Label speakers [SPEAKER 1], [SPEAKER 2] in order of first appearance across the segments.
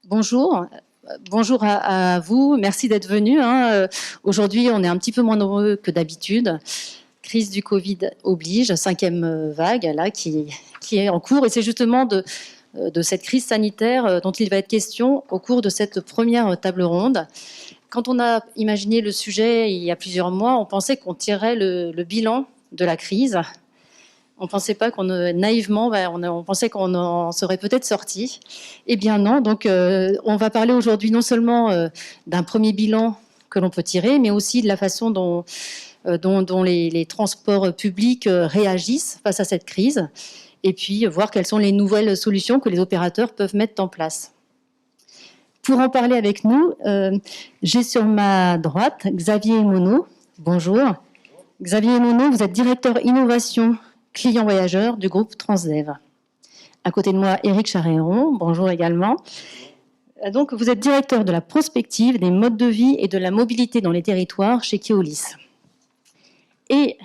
[SPEAKER 1] Bonjour. Bonjour à vous, merci d'être venu. Aujourd'hui, on est un petit peu moins nombreux que d'habitude. Crise du Covid oblige, 5e vague là, qui est en cours. Et c'est justement de cette crise sanitaire dont il va être question au cours de cette première table ronde. Quand on a imaginé le sujet il y a plusieurs mois, on pensait qu'on tirerait le bilan de la crise. On ne pensait pas naïvement, on pensait qu'on en serait peut-être sorti. Eh bien non, donc on va parler aujourd'hui non seulement d'un premier bilan que l'on peut tirer, mais aussi de la façon dont les transports publics réagissent face à cette crise, et puis voir quelles sont les nouvelles solutions que les opérateurs peuvent mettre en place. Pour en parler avec nous, j'ai sur ma droite Xavier Monod. Bonjour. Xavier Monod, vous êtes directeur innovation client voyageur du groupe Transdev. À côté de moi, Éric Charéron, bonjour également. Donc, vous êtes directeur de la prospective, des modes de vie et de la mobilité dans les territoires chez Keolis. Et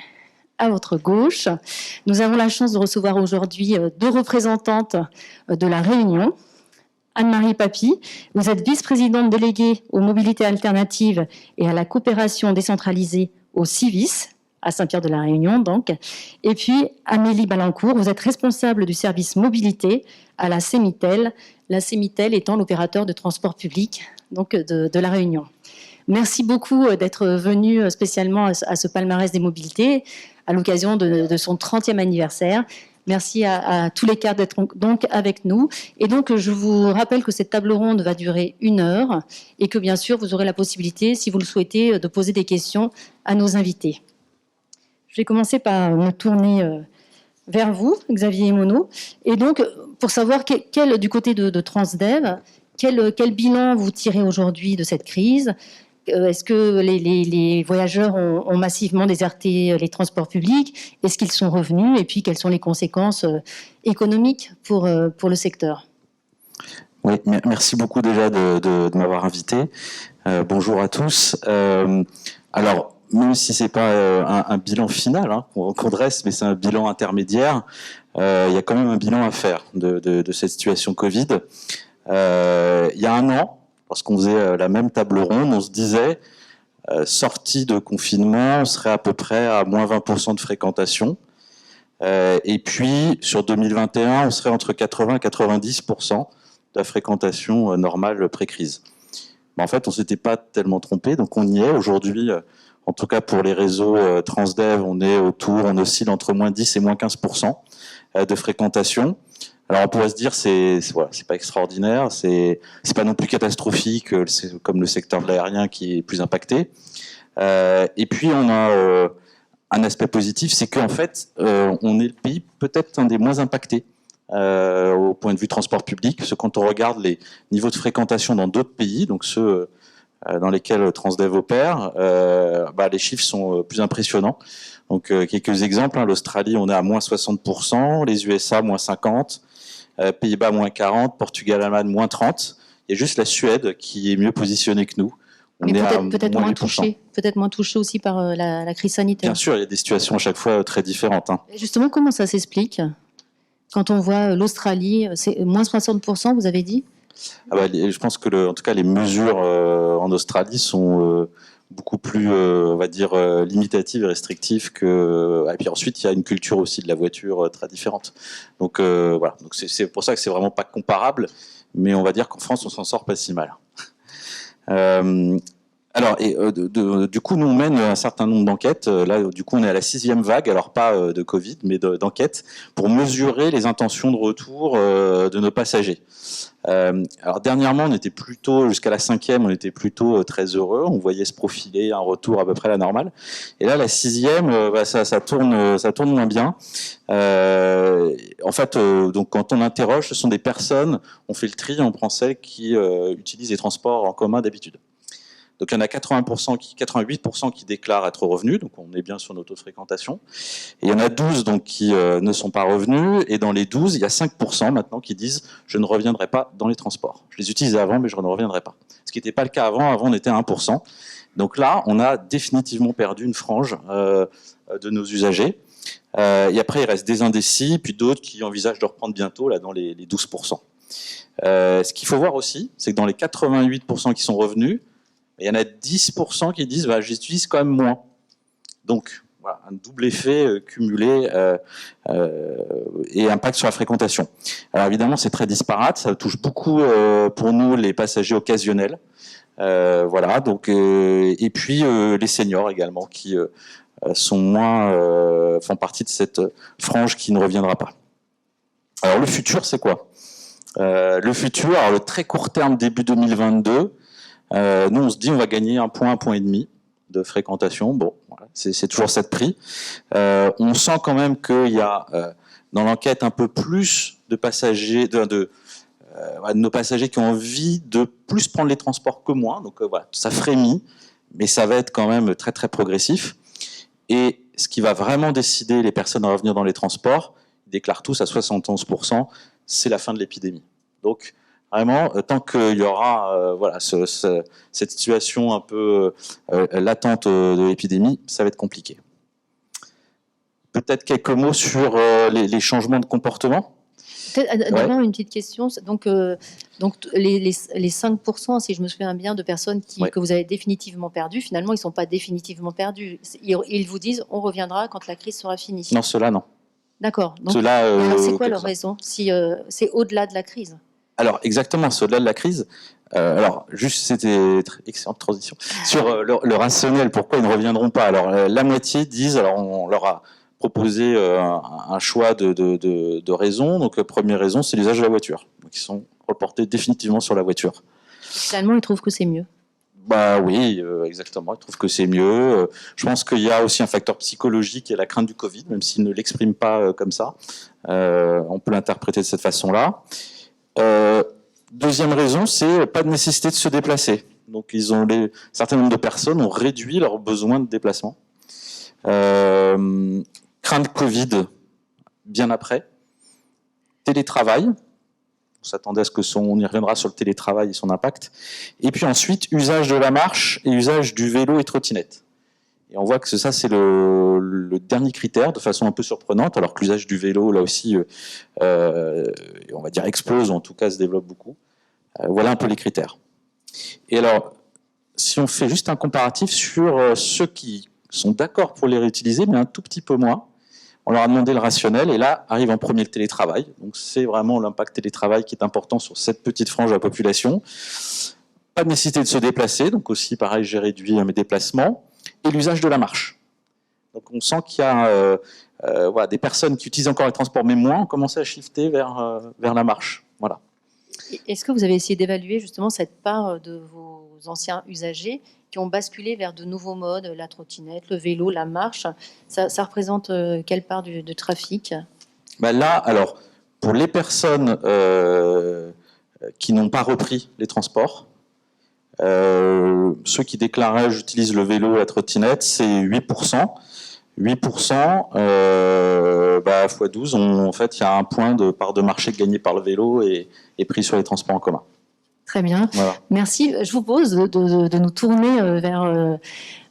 [SPEAKER 1] à votre gauche, nous avons la chance de recevoir aujourd'hui deux représentantes de la Réunion. Anne-Marie Papy, vous êtes vice-présidente déléguée aux mobilités alternatives et à la coopération décentralisée au CIVIS, à Saint-Pierre-de-la-Réunion, donc. Et puis, Amélie Balancourt, vous êtes responsable du service mobilité à la CEMITEL étant l'opérateur de transport public donc de la Réunion. Merci beaucoup d'être venu spécialement à ce palmarès des mobilités à l'occasion de son 30e anniversaire. Merci à tous les cadres d'être donc avec nous. Et donc, je vous rappelle que cette table ronde va durer 1 heure et que, bien sûr, vous aurez la possibilité, si vous le souhaitez, de poser des questions à nos invités. Je vais commencer par me tourner vers vous, Xavier Monod. Et donc, pour savoir du côté de Transdev, quel bilan vous tirez aujourd'hui de cette crise ? Est-ce que les voyageurs ont massivement déserté les transports publics ? Est-ce qu'ils sont revenus ? Et puis, quelles sont les conséquences économiques pour le secteur ?
[SPEAKER 2] Oui, merci beaucoup déjà de m'avoir invité. Bonjour à tous. Alors, même si c'est pas un bilan final qu'on dresse, mais c'est un bilan intermédiaire, il y a quand même un bilan à faire de cette situation Covid. Il y a 1 an, lorsqu'on faisait la même table ronde, on se disait, sortie de confinement, on serait à peu près à moins 20% de fréquentation. Et puis, sur 2021, on serait entre 80 et 90% de la fréquentation normale pré-crise. En fait, on ne s'était pas tellement trompé, donc on y est. Aujourd'hui, en tout cas pour les réseaux Transdev, on oscille entre moins 10 et moins 15% de fréquentation. Alors on pourrait se dire c'est pas extraordinaire, c'est pas non plus catastrophique comme le secteur de l'aérien qui est plus impacté. Et puis on a un aspect positif, c'est qu'en fait on est le pays peut-être un des moins impactés au point de vue transport public, parce que quand on regarde les niveaux de fréquentation dans d'autres pays, donc ceux dans lesquels Transdev opère, les chiffres sont plus impressionnants. Donc quelques exemples, l'Australie on est à moins 60%, les USA moins 50%, Pays-Bas moins 40%, Portugal, Allemagne moins 30%. Il y a juste la Suède qui est mieux positionnée que nous.
[SPEAKER 1] Mais peut-être moins touché aussi par la crise sanitaire.
[SPEAKER 2] Bien sûr, il y a des situations à chaque fois très différentes.
[SPEAKER 1] Et justement, comment ça s'explique ? Quand on voit l'Australie, c'est moins 60%, vous avez dit ?
[SPEAKER 2] Je pense que en tout cas les mesures en Australie sont beaucoup plus, on va dire, limitatives et restrictives que. Et puis ensuite, il y a une culture aussi de la voiture très différente. Donc voilà. Donc c'est pour ça que c'est vraiment pas comparable, mais on va dire qu'en France, on s'en sort pas si mal. Alors, du coup, nous on mène un certain nombre d'enquêtes. Là, du coup, on est à la 6e vague, alors pas de Covid, mais d'enquêtes pour mesurer les intentions de retour de nos passagers. Alors dernièrement, on était plutôt jusqu'à la 5e, on était plutôt très heureux. On voyait se profiler un retour à peu près à la normale. Et là, la 6e, ça tourne moins bien. En fait, donc quand on interroge, ce sont des personnes. On fait le tri, on prend celles qui utilisent les transports en commun d'habitude. Donc il y en a 88% qui déclarent être revenus, donc on est bien sur notre taux de fréquentation. Et il y en a 12 donc, qui ne sont pas revenus, et dans les 12, il y a 5% maintenant qui disent « je ne reviendrai pas dans les transports ». Je les utilisais avant, mais je ne reviendrai pas. Ce qui n'était pas le cas avant on était à 1%. Donc là, on a définitivement perdu une frange de nos usagers. Et après, il reste des indécis, puis d'autres qui envisagent de reprendre bientôt là, dans les 12%. Ce qu'il faut voir aussi, c'est que dans les 88% qui sont revenus, il y en a 10% qui disent j'utilise quand même moins. Donc, voilà, un double effet cumulé et impact sur la fréquentation. Alors évidemment, c'est très disparate, ça touche beaucoup pour nous les passagers occasionnels. Voilà, donc, et puis les seniors également qui sont moins, font partie de cette frange qui ne reviendra pas. Alors le futur, c'est quoi ? Le futur, alors le très court terme début 2022, nous on se dit on va gagner 1 point, 1,5 point de fréquentation. Bon, voilà, c'est toujours cette prix. On sent quand même qu'il y a dans l'enquête un peu plus de passagers, de nos passagers qui ont envie de plus prendre les transports que moi. Donc voilà, ça frémit, mais ça va être quand même très très progressif. Et ce qui va vraiment décider les personnes à revenir dans les transports, ils déclarent tous à 71%, c'est la fin de l'épidémie. Donc vraiment, tant qu'il y aura voilà, cette situation un peu latente de l'épidémie, ça va être compliqué. Peut-être quelques mots sur les changements de comportement.
[SPEAKER 1] D'abord, une petite question. Donc les 5%, si je me souviens bien, de personnes que vous avez définitivement perdues, finalement, ils ne sont pas définitivement perdus. Ils vous disent on reviendra quand la crise sera finie.
[SPEAKER 2] Non, ceux-là, non.
[SPEAKER 1] D'accord. Donc, c'est quoi leur raison si c'est au-delà de la crise?
[SPEAKER 2] Alors, exactement, c'est au-delà de la crise. Alors, juste, c'était excellente transition. Sur le rationnel, pourquoi ils ne reviendront pas? Alors, la moitié disent, alors on leur a proposé un choix de raisons. Donc, première raison, c'est l'usage de la voiture. Donc, ils sont reportés définitivement sur la voiture.
[SPEAKER 1] Finalement, ils trouvent que c'est mieux.
[SPEAKER 2] Bah oui, exactement. Ils trouvent que c'est mieux. Je pense qu'il y a aussi un facteur psychologique et la crainte du Covid, même s'ils ne l'expriment pas comme ça. On peut l'interpréter de cette façon-là. Deuxième raison, c'est pas de nécessité de se déplacer. Donc, un certain nombre de personnes ont réduit leurs besoins de déplacement. Crainte Covid, bien après. Télétravail. On s'attendait à ce on y reviendra sur le télétravail et son impact. Et puis ensuite, usage de la marche et usage du vélo et trottinette. Et on voit que ça, c'est le dernier critère, de façon un peu surprenante, alors que l'usage du vélo, là aussi, on va dire explose, ou en tout cas se développe beaucoup. Voilà un peu les critères. Et alors, si on fait juste un comparatif sur ceux qui sont d'accord pour les réutiliser, mais un tout petit peu moins, on leur a demandé le rationnel, et là arrive en premier le télétravail. Donc c'est vraiment l'impact télétravail qui est important sur cette petite frange de la population. Pas de nécessité de se déplacer, donc aussi pareil, j'ai réduit mes déplacements, et l'usage de la marche. Donc on sent qu'il y a voilà, des personnes qui utilisent encore les transports, mais moins, ont commencé à shifter vers la marche. Voilà.
[SPEAKER 1] Est-ce que vous avez essayé d'évaluer justement cette part de vos anciens usagers qui ont basculé vers de nouveaux modes, la trottinette, le vélo, la marche? Ça représente quelle part du trafic?
[SPEAKER 2] Ben là, alors, pour les personnes qui n'ont pas repris les transports, ceux qui déclaraient « j'utilise le vélo, la trottinette », c'est 8%. 8%, x 12, en fait, il y a 1 point de part de marché gagné par le vélo et pris sur les transports en commun.
[SPEAKER 1] Très bien. Voilà. Merci. Je vous propose de nous tourner vers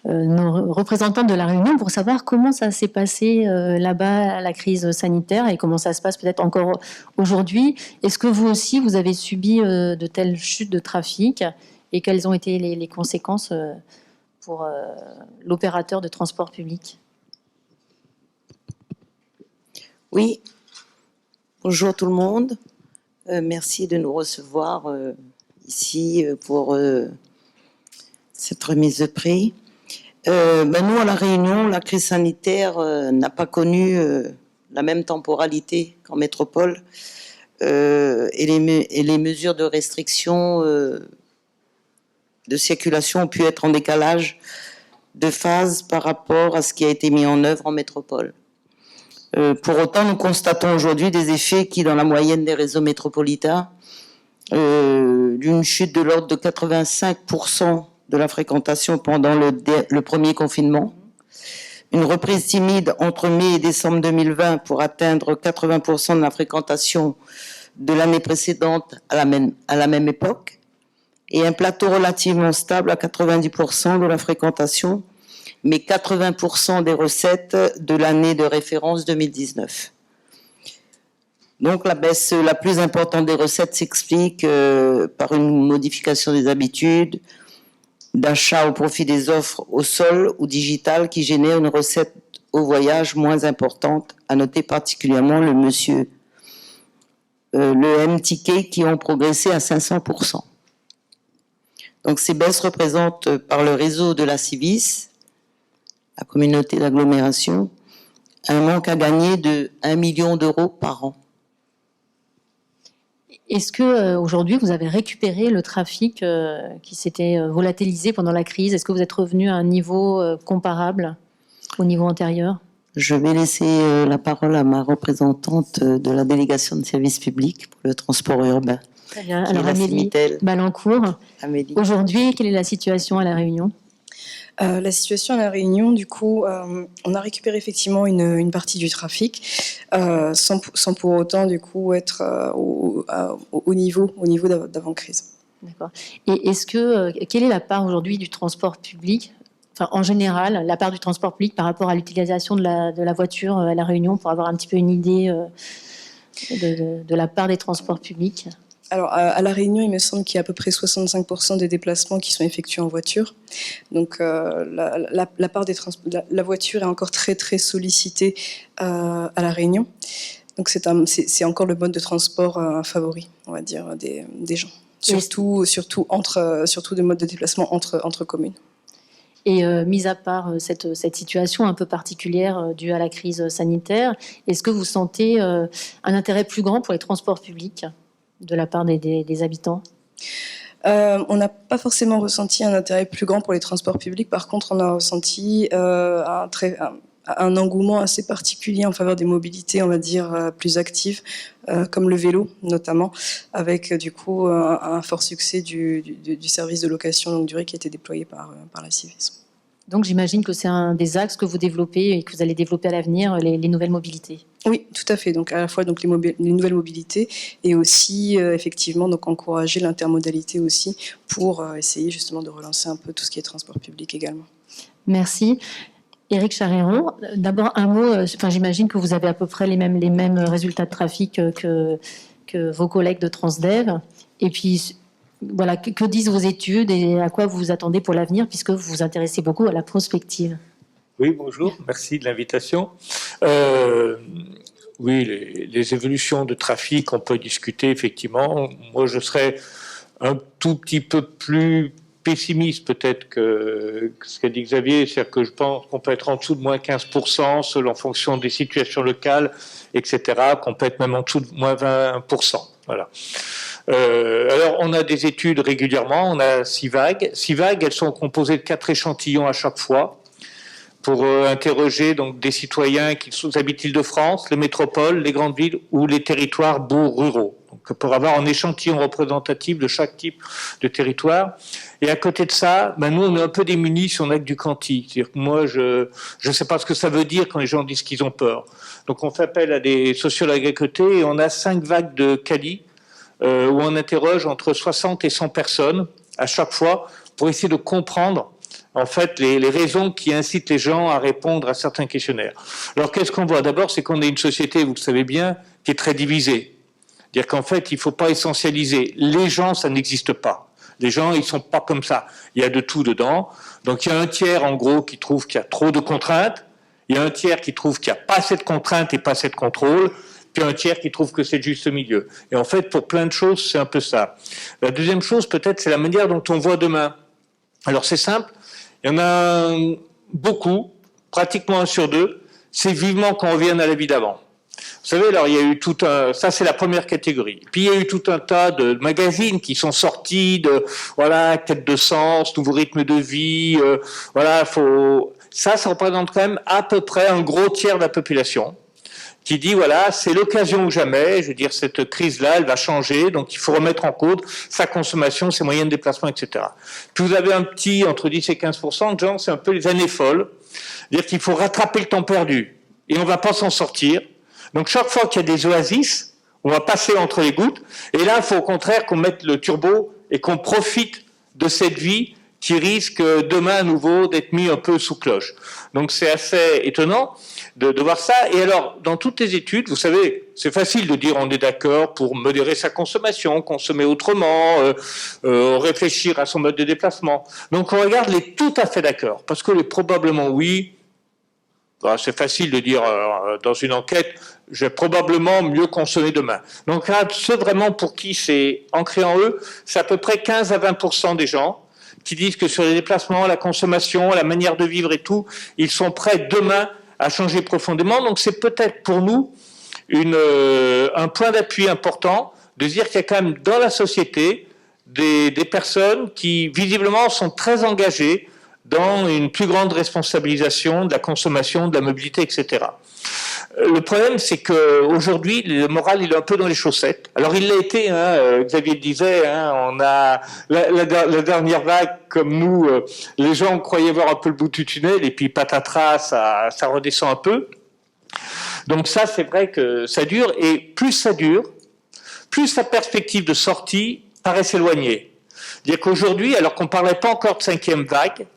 [SPEAKER 1] nos représentants de la Réunion pour savoir comment ça s'est passé là-bas, la crise sanitaire, et comment ça se passe peut-être encore aujourd'hui. Est-ce que vous aussi, vous avez subi de telles chutes de trafic, et quelles ont été les conséquences pour l'opérateur de transport public?
[SPEAKER 3] Oui, bonjour tout le monde. Merci de nous recevoir ici pour cette remise de prix. Nous, à La Réunion, la crise sanitaire n'a pas connu la même temporalité qu'en métropole, et les mesures de restriction de circulation ont pu être en décalage de phase par rapport à ce qui a été mis en œuvre en métropole. Pour autant, nous constatons aujourd'hui des effets qui, dans la moyenne des réseaux métropolitains, d'une chute de l'ordre de 85% de la fréquentation pendant le premier confinement, une reprise timide entre mai et décembre 2020 pour atteindre 80% de la fréquentation de l'année précédente à la même époque, et un plateau relativement stable à 90% de la fréquentation, mais 80% des recettes de l'année de référence 2019. Donc la baisse la plus importante des recettes s'explique par une modification des habitudes d'achat au profit des offres au sol ou digital qui génère une recette au voyage moins importante, à noter particulièrement le M-Ticket qui ont progressé à 500%. Donc ces baisses représentent par le réseau de la Civis, la communauté d'agglomération, un manque à gagner de 1 million d'euros par an.
[SPEAKER 1] Est-ce que aujourd'hui vous avez récupéré le trafic qui s'était volatilisé pendant la crise? Est-ce que vous êtes revenu à un niveau comparable au niveau antérieur?
[SPEAKER 3] Je vais laisser la parole à ma représentante de la délégation de services publics pour le transport urbain.
[SPEAKER 1] Très bien. Alors Amélie Balancourt, aujourd'hui, quelle est la situation à La Réunion?
[SPEAKER 4] La situation à La Réunion, du coup, on a récupéré effectivement une partie du trafic, sans pour autant, du coup, être au niveau d'avant-crise.
[SPEAKER 1] D'accord. Et quelle est la part aujourd'hui du transport public, enfin, en général, la part du transport public par rapport à l'utilisation de la voiture à La Réunion, pour avoir un petit peu une idée de la part des transports publics?
[SPEAKER 4] Alors, à La Réunion, il me semble qu'il y a à peu près 65% des déplacements qui sont effectués en voiture. Donc, la part la voiture est encore très, très sollicitée à La Réunion. Donc, c'est encore le mode de transport favori, on va dire, des gens. Surtout de mode de déplacement entre communes.
[SPEAKER 1] Et mis à part cette situation un peu particulière due à la crise sanitaire, est-ce que vous sentez un intérêt plus grand pour les transports publics de la part des habitants?
[SPEAKER 4] On n'a pas forcément ressenti un intérêt plus grand pour les transports publics. Par contre, on a ressenti un engouement assez particulier en faveur des mobilités, on va dire, plus actives, comme le vélo notamment, avec du coup un fort succès du service de location longue durée qui a été déployé par la Civis.
[SPEAKER 1] Donc j'imagine que c'est un des axes que vous développez et que vous allez développer à l'avenir, les nouvelles mobilités.
[SPEAKER 4] Oui, tout à fait. Donc à la fois donc les nouvelles mobilités et aussi effectivement donc encourager l'intermodalité aussi pour essayer justement de relancer un peu tout ce qui est transport public également.
[SPEAKER 1] Merci. Éric Charéron, d'abord un mot. Enfin, j'imagine que vous avez à peu près les mêmes résultats de trafic que vos collègues de Transdev. Et puis voilà, que disent vos études et à quoi vous vous attendez pour l'avenir, puisque vous vous intéressez beaucoup à la prospective?
[SPEAKER 5] Oui, bonjour, merci de l'invitation. Oui, les évolutions de trafic, on peut discuter effectivement. Moi, je serais un tout petit peu plus pessimiste peut-être que ce qu'a dit Xavier, c'est-à-dire que je pense qu'on peut être en dessous de moins 15% selon en fonction des situations locales, etc., qu'on peut être même en dessous de moins 20%. Voilà. Alors, on a des études régulièrement, on a 6 vagues. 6 vagues, elles sont composées de 4 échantillons à chaque fois pour interroger donc, des citoyens qui habitent l'Île-de-France, les métropoles, les grandes villes ou les territoires bourgs ruraux. Donc, pour avoir un échantillon représentatif de chaque type de territoire. Et à côté de ça, nous, on est un peu démunis si on n'a que du quanti. C'est-à-dire que moi, je ne sais pas ce que ça veut dire quand les gens disent qu'ils ont peur. Donc, on fait appel à des sociologues à côté et on a 5 vagues de quali où on interroge entre 60 et 100 personnes à chaque fois pour essayer de comprendre en fait les raisons qui incitent les gens à répondre à certains questionnaires. Alors qu'est-ce qu'on voit? D'abord, c'est qu'on est une société, vous le savez bien, qui est très divisée. C'est-à-dire qu'en fait, il ne faut pas essentialiser. Les gens, ça n'existe pas. Les gens, ils ne sont pas comme ça. Il y a de tout dedans. Donc il y a un tiers, en gros, qui trouve qu'il y a trop de contraintes. Il y a un tiers qui trouve qu'il n'y a pas assez de contraintes et pas assez de contrôle. Puis un tiers qui trouve que c'est le juste milieu. Et en fait, pour plein de choses, c'est un peu ça. La deuxième chose, peut-être, c'est la manière dont on voit demain. Alors c'est simple, il y en a beaucoup, pratiquement 1 sur 2, c'est vivement qu'on revienne à la vie d'avant. Vous savez, alors il y a eu tout un... Ça, c'est la première catégorie. Puis il y a eu tout un tas de magazines qui sont sortis de, voilà, quête de sens, nouveau rythme de vie, voilà, Ça représente quand même à peu près un gros tiers de la population qui dit, voilà, c'est l'occasion ou jamais, je veux dire, cette crise-là, elle va changer, donc il faut remettre en cause sa consommation, ses moyens de déplacement, etc. Puis vous avez un petit, entre 10 et 15% de gens, c'est un peu les années folles, c'est-à-dire qu'il faut rattraper le temps perdu, et on ne va pas s'en sortir. Donc chaque fois qu'il y a des oasis, on va passer entre les gouttes, et là, il faut au contraire qu'on mette le turbo et qu'on profite de cette vie qui risque demain à nouveau d'être mis un peu sous cloche. Donc c'est assez étonnant de voir ça. Et alors, dans toutes les études, vous savez, c'est facile de dire on est d'accord pour modérer sa consommation, consommer autrement, réfléchir à son mode de déplacement. Donc on regarde les tout à fait d'accord, parce que les probablement oui, bah, c'est facile de dire dans une enquête, je vais probablement mieux consommer demain. Donc là, ceux vraiment pour qui c'est ancré en eux, c'est à peu près 15 à 20% des gens qui disent que sur les déplacements, la consommation, la manière de vivre et tout, ils sont prêts demain à changer profondément. Donc c'est peut-être pour nous un point d'appui important de dire qu'il y a quand même dans la société des personnes qui visiblement sont très engagées dans une plus grande responsabilisation de la consommation, de la mobilité, etc. Le problème, c'est qu'aujourd'hui, le moral, il est un peu dans les chaussettes. Alors, il l'a été, hein, Xavier le disait, hein, on a la dernière vague, comme nous, les gens croyaient voir un peu le bout du tunnel, et puis patatras, ça redescend un peu. Donc ça, c'est vrai que ça dure, et plus ça dure, plus la perspective de sortie paraît s'éloigner. C'est-à-dire qu'aujourd'hui, alors qu'on ne parlait pas encore de 5e vague,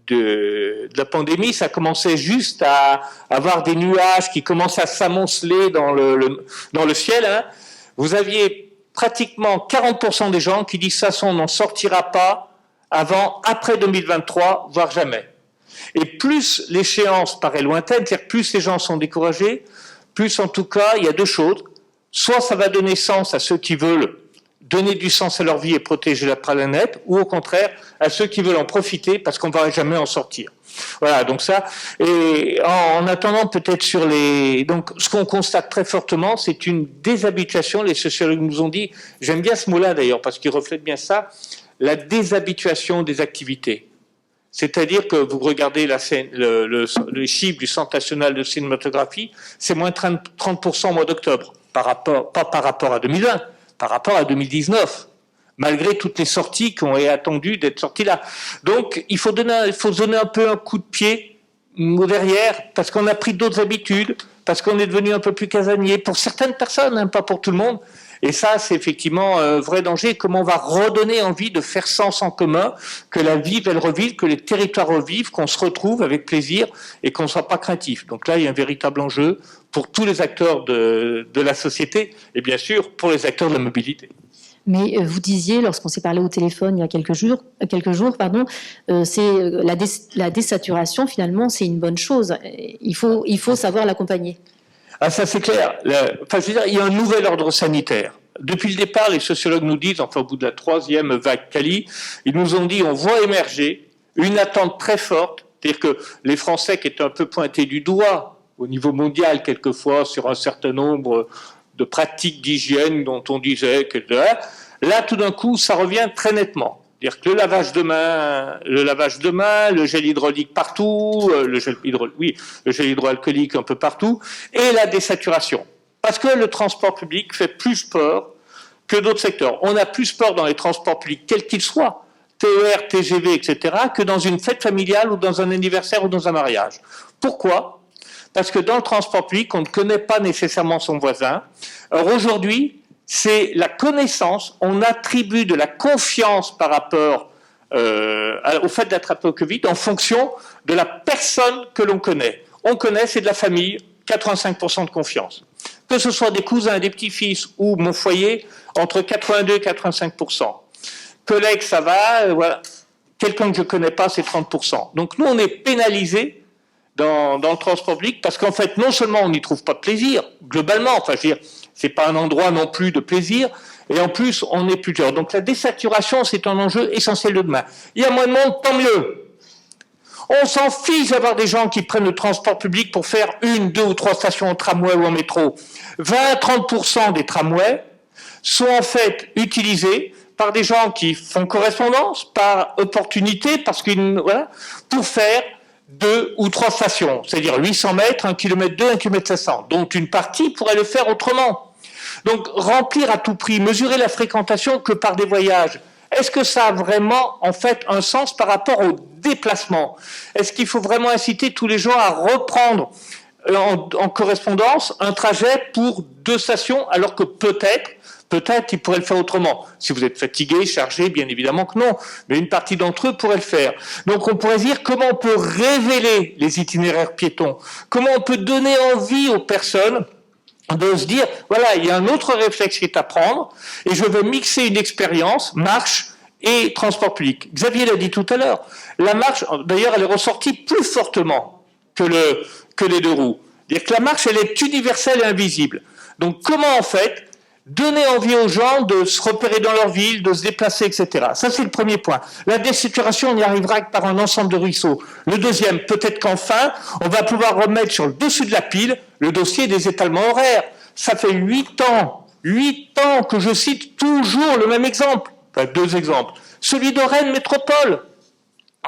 [SPEAKER 5] de la pandémie, ça commençait juste à avoir des nuages qui commencent à s'amonceler dans le ciel. Hein. Vous aviez pratiquement 40% des gens qui disent de toute façon on n'en sortira pas après 2023, voire jamais. Et plus l'échéance paraît lointaine, c'est-à-dire plus les gens sont découragés, plus en tout cas il y a deux choses. Soit ça va donner sens à ceux qui veulent donner du sens à leur vie et protéger la planète, ou au contraire, à ceux qui veulent en profiter parce qu'on ne va jamais en sortir. Voilà, donc ça, et en attendant peut-être sur les... Donc ce qu'on constate très fortement, c'est une déshabituation, les sociologues nous ont dit, j'aime bien ce mot-là d'ailleurs, parce qu'il reflète bien ça, la déshabituation des activités. C'est-à-dire que vous regardez le chiffre du Centre national de cinématographie, c'est moins 30% au mois d'octobre, pas par rapport à 2020, par rapport à 2019, malgré toutes les sorties qui ont été attendues d'être sorties là. Donc, il faut donner un peu un coup de pied au derrière, parce qu'on a pris d'autres habitudes, parce qu'on est devenu un peu plus casanier, pour certaines personnes, hein, pas pour tout le monde. Et ça, c'est effectivement un vrai danger. Comment on va redonner envie de faire sens en commun, que la vie, elle revive, que les territoires revivent, qu'on se retrouve avec plaisir et qu'on ne soit pas craintif. Donc là, il y a un véritable enjeu pour tous les acteurs de la société et bien sûr pour les acteurs de la mobilité.
[SPEAKER 1] Mais vous disiez, lorsqu'on s'est parlé au téléphone il y a quelques jours, c'est la désaturation, finalement, c'est une bonne chose. Il faut savoir l'accompagner.
[SPEAKER 5] Ah, ça c'est clair. Enfin, je veux dire, il y a un nouvel ordre sanitaire. Depuis le départ, les sociologues nous disent, enfin au bout de la 3e vague Cali, ils nous ont dit on voit émerger une attente très forte, c'est-à-dire que les Français qui étaient un peu pointés du doigt au niveau mondial quelquefois sur un certain nombre de pratiques d'hygiène dont on disait que là tout d'un coup ça revient très nettement. C'est-à-dire que le lavage de main, le gel hydraulique partout, le gel hydroalcoolique un peu partout, et la désaturation. Parce que le transport public fait plus peur que d'autres secteurs. On a plus peur dans les transports publics, quels qu'ils soient, TER, TGV, etc., que dans une fête familiale ou dans un anniversaire ou dans un mariage. Pourquoi ? Parce que dans le transport public, on ne connaît pas nécessairement son voisin. Alors aujourd'hui, c'est la connaissance, on attribue de la confiance par rapport au fait d'attraper au Covid en fonction de la personne que l'on connaît. On connaît, c'est de la famille, 85% de confiance. Que ce soit des cousins, des petits-fils ou mon foyer, entre 82 et 85%. Collègues, ça va, voilà. Quelqu'un que je ne connais pas, c'est 30%. Donc nous, on est pénalisés dans le transport public parce qu'en fait, non seulement on n'y trouve pas de plaisir, globalement, enfin, je veux dire, c'est pas un endroit non plus de plaisir, et en plus, on est plusieurs. Donc la désaturation, c'est un enjeu essentiel de demain. Il y a moins de monde, tant mieux. On s'en fiche d'avoir des gens qui prennent le transport public pour faire 1, 2 ou 3 stations en tramway ou en métro. 20-30% des tramways sont en fait utilisés par des gens qui font correspondance, par opportunité, parce voilà, pour faire 2 ou 3 stations, c'est-à-dire 800 mètres, 1 km 2, 1 km 500. Donc une partie pourrait le faire autrement. Donc remplir à tout prix, mesurer la fréquentation que par des voyages, est-ce que ça a vraiment en fait un sens par rapport au déplacement ? Est-ce qu'il faut vraiment inciter tous les gens à reprendre en correspondance un trajet pour 2 stations, alors que peut-être Peut-être ils pourraient le faire autrement. Si vous êtes fatigué, chargé, bien évidemment que non. Mais une partie d'entre eux pourrait le faire. Donc on pourrait dire comment on peut révéler les itinéraires piétons. Comment on peut donner envie aux personnes de se dire, voilà, il y a un autre réflexe qui est à prendre et je veux mixer une expérience, marche et transport public. Xavier l'a dit tout à l'heure. La marche, d'ailleurs, elle est ressortie plus fortement que les deux roues. C'est-à-dire que la marche, elle est universelle et invisible. Donc comment en fait donner envie aux gens de se repérer dans leur ville, de se déplacer, etc. Ça, c'est le premier point. La désaturation, on n'y arrivera que par un ensemble de ruisseaux. Le deuxième, peut-être qu'enfin, on va pouvoir remettre sur le dessus de la pile le dossier des étalements horaires. Ça fait 8 ans que je cite toujours le même exemple. Enfin, 2 exemples. Celui de Rennes Métropole.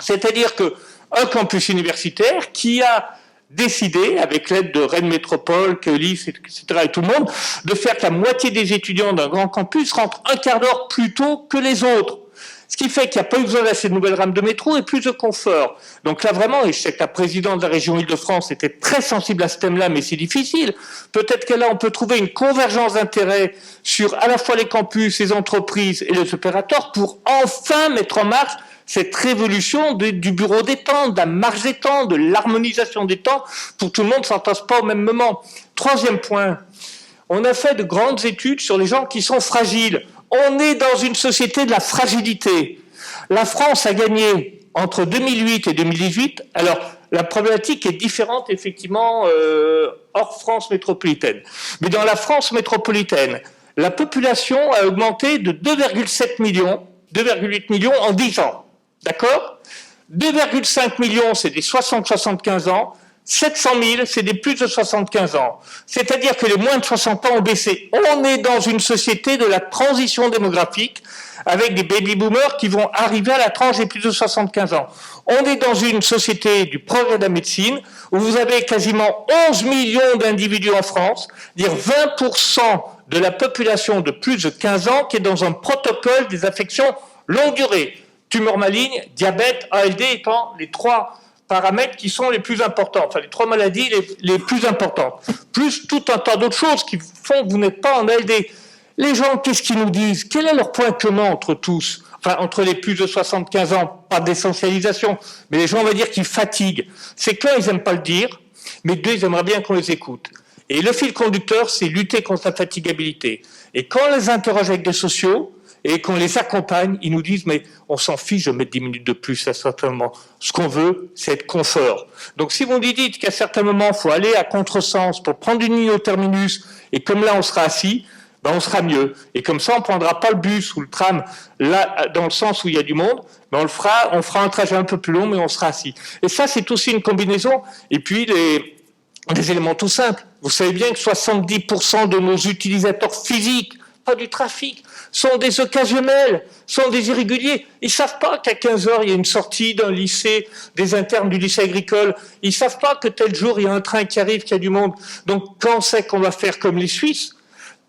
[SPEAKER 5] C'est-à-dire qu'un campus universitaire qui a décidé, avec l'aide de Rennes Métropole, Kelis, etc., et tout le monde, de faire que la moitié des étudiants d'un grand campus rentrent un quart d'heure plus tôt que les autres. Ce qui fait qu'il n'y a pas eu besoin d'assez de nouvelles rames de métro et plus de confort. Donc là, vraiment, et je sais que la présidente de la région Île-de-France était très sensible à ce thème-là, mais c'est difficile. Peut-être que là, on peut trouver une convergence d'intérêts sur à la fois les campus, les entreprises et les opérateurs pour enfin mettre en marche cette révolution du bureau des temps, de la marge des temps, de l'harmonisation des temps, pour que tout le monde ne s'entasse pas au même moment. Troisième point, on a fait de grandes études sur les gens qui sont fragiles. On est dans une société de la fragilité. La France a gagné entre 2008 et 2018. Alors, la problématique est différente, effectivement, hors France métropolitaine. Mais dans la France métropolitaine, la population a augmenté de 2,7 millions, 2,8 millions en 10 ans. D'accord ? 2,5 millions, c'est des 60-75 ans. 700 000, c'est des plus de 75 ans. C'est-à-dire que les moins de 60 ans ont baissé. On est dans une société de la transition démographique avec des baby-boomers qui vont arriver à la tranche des plus de 75 ans. On est dans une société du progrès de la médecine où vous avez quasiment 11 millions d'individus en France, dire 20% de la population de plus de 15 ans qui est dans un protocole des affections longue durée. Tumeur maligne, diabète, ALD étant les 3 paramètres qui sont les plus importants, enfin les 3 maladies les plus importantes, plus tout un tas d'autres choses qui font que vous n'êtes pas en ALD. Les gens, qu'est-ce qu'ils nous disent ? Quel est leur point commun entre tous ? Enfin, entre les plus de 75 ans, pas d'essentialisation, mais les gens, on va dire, qui fatiguent. C'est qu'un, ils n'aiment pas le dire, mais 2, ils aimeraient bien qu'on les écoute. Et le fil conducteur, c'est lutter contre la fatigabilité. Et quand on les interroge avec des sociaux, et qu'on les accompagne, ils nous disent « mais on s'en fiche de mettre 10 minutes de plus à certains moments. Ce qu'on veut, c'est être confort. » Donc si vous nous dites qu'à certains moments, il faut aller à contresens pour prendre une ligne au terminus, et comme là, on sera assis, ben on sera mieux. Et comme ça, on ne prendra pas le bus ou le tram là, dans le sens où il y a du monde, mais on fera un trajet un peu plus long, mais on sera assis. Et ça, c'est aussi une combinaison. Et puis, des éléments tout simples. Vous savez bien que 70% de nos utilisateurs physiques, pas du trafic, sont des occasionnels, sont des irréguliers. Ils ne savent pas qu'à 15h, il y a une sortie d'un lycée, des internes du lycée agricole. Ils ne savent pas que tel jour, il y a un train qui arrive, qu'il y a du monde. Donc, quand on sait qu'on va faire comme les Suisses,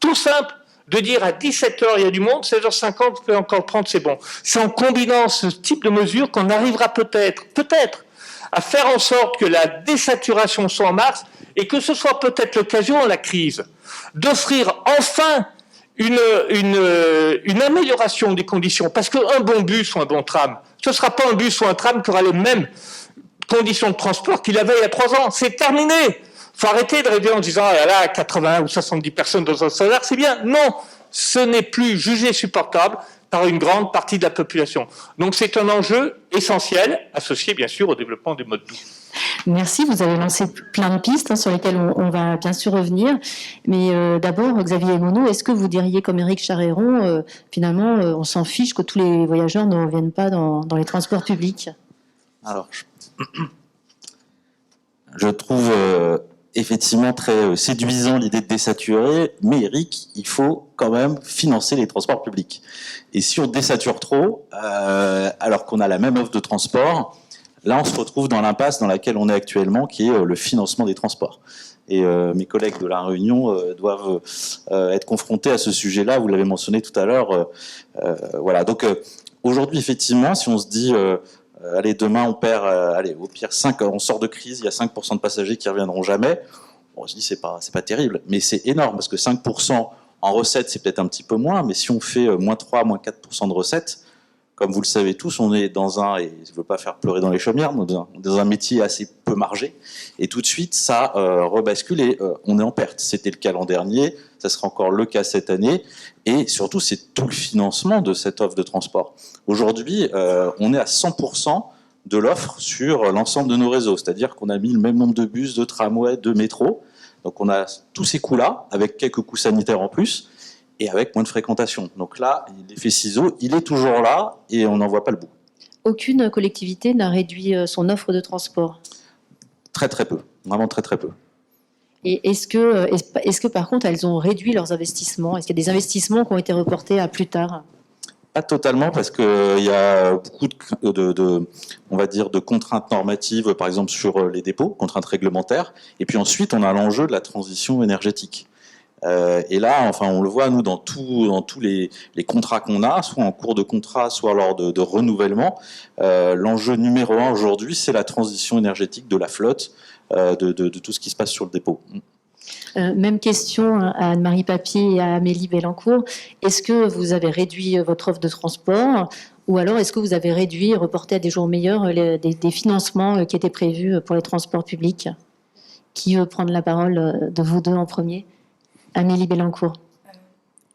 [SPEAKER 5] tout simple, de dire à 17h, il y a du monde, 16h50, vous pouvez encore prendre, c'est bon. C'est en combinant ce type de mesures qu'on arrivera peut-être, à faire en sorte que la désaturation soit en marche et que ce soit peut-être l'occasion, la crise, d'offrir enfin une amélioration des conditions, parce qu'un bon bus ou un bon tram, ce ne sera pas un bus ou un tram qui aura les mêmes conditions de transport qu'il avait il y a 3 ans. C'est terminé. Il faut arrêter de rêver en disant « ah là, 80 ou 70 personnes dans un solaire, c'est bien ». Non, ce n'est plus jugé supportable par une grande partie de la population. Donc c'est un enjeu essentiel, associé bien sûr au développement des modes doux.
[SPEAKER 1] Merci, vous avez lancé plein de pistes sur lesquelles on va bien sûr revenir. Mais d'abord, Xavier Emono, est-ce que vous diriez comme Éric Charéron, finalement, on s'en fiche que tous les voyageurs ne reviennent pas dans les transports publics ?
[SPEAKER 2] Alors, je trouve effectivement très séduisant l'idée de désaturer, mais Éric, il faut quand même financer les transports publics. Et si on désature trop, alors qu'on a la même offre de transport, là, on se retrouve dans l'impasse dans laquelle on est actuellement, qui est le financement des transports. Et mes collègues de la Réunion doivent être confrontés à ce sujet-là. Vous l'avez mentionné tout à l'heure. Voilà. Donc aujourd'hui, effectivement, si on se dit, allez, demain on perd, allez, au pire 5, on sort de crise, il y a 5% de passagers qui reviendront jamais. On se dit c'est pas terrible, mais c'est énorme parce que 5%, En recettes, c'est peut-être un petit peu moins, mais si on fait moins 3, moins 4% de recettes, comme vous le savez tous, on est dans un, et je ne veux pas faire pleurer dans les chaumières, dans un métier assez peu margé, et tout de suite, ça rebascule et on est en perte. C'était le cas l'an dernier, ça sera encore le cas cette année, et surtout, c'est tout le financement de cette offre de transport. Aujourd'hui, on est à 100% de l'offre sur l'ensemble de nos réseaux, c'est-à-dire qu'on a mis le même nombre de bus, de tramways, de métros, donc on a tous ces coûts-là, avec quelques coûts sanitaires en plus, et avec moins de fréquentation. Donc là, l'effet ciseau, il est toujours là et on n'en voit pas le bout.
[SPEAKER 1] Aucune collectivité n'a réduit son offre de transport.
[SPEAKER 2] Très très peu, vraiment très très peu.
[SPEAKER 1] Et est-ce que par contre elles ont réduit leurs investissements? Est-ce qu'il y a des investissements qui ont été reportés à plus tard?
[SPEAKER 2] Pas totalement, parce qu'il y a beaucoup on va dire, de contraintes normatives, par exemple sur les dépôts, contraintes réglementaires, et puis ensuite on a l'enjeu de la transition énergétique. Et là, enfin, on le voit, nous, dans tous les contrats qu'on a, soit en cours de contrat, soit lors de renouvellement, l'enjeu numéro 1 aujourd'hui, c'est la transition énergétique de la flotte, de tout ce qui se passe sur le dépôt.
[SPEAKER 1] Même question à Anne-Marie Papier et à Amélie Bellancourt. Est-ce que vous avez réduit votre offre de transport, ou alors est-ce que vous avez réduit et reporté à des jours meilleurs des financements qui étaient prévus pour les transports publics? Qui veut prendre la parole de vous deux en premier? Amélie Bellancourt.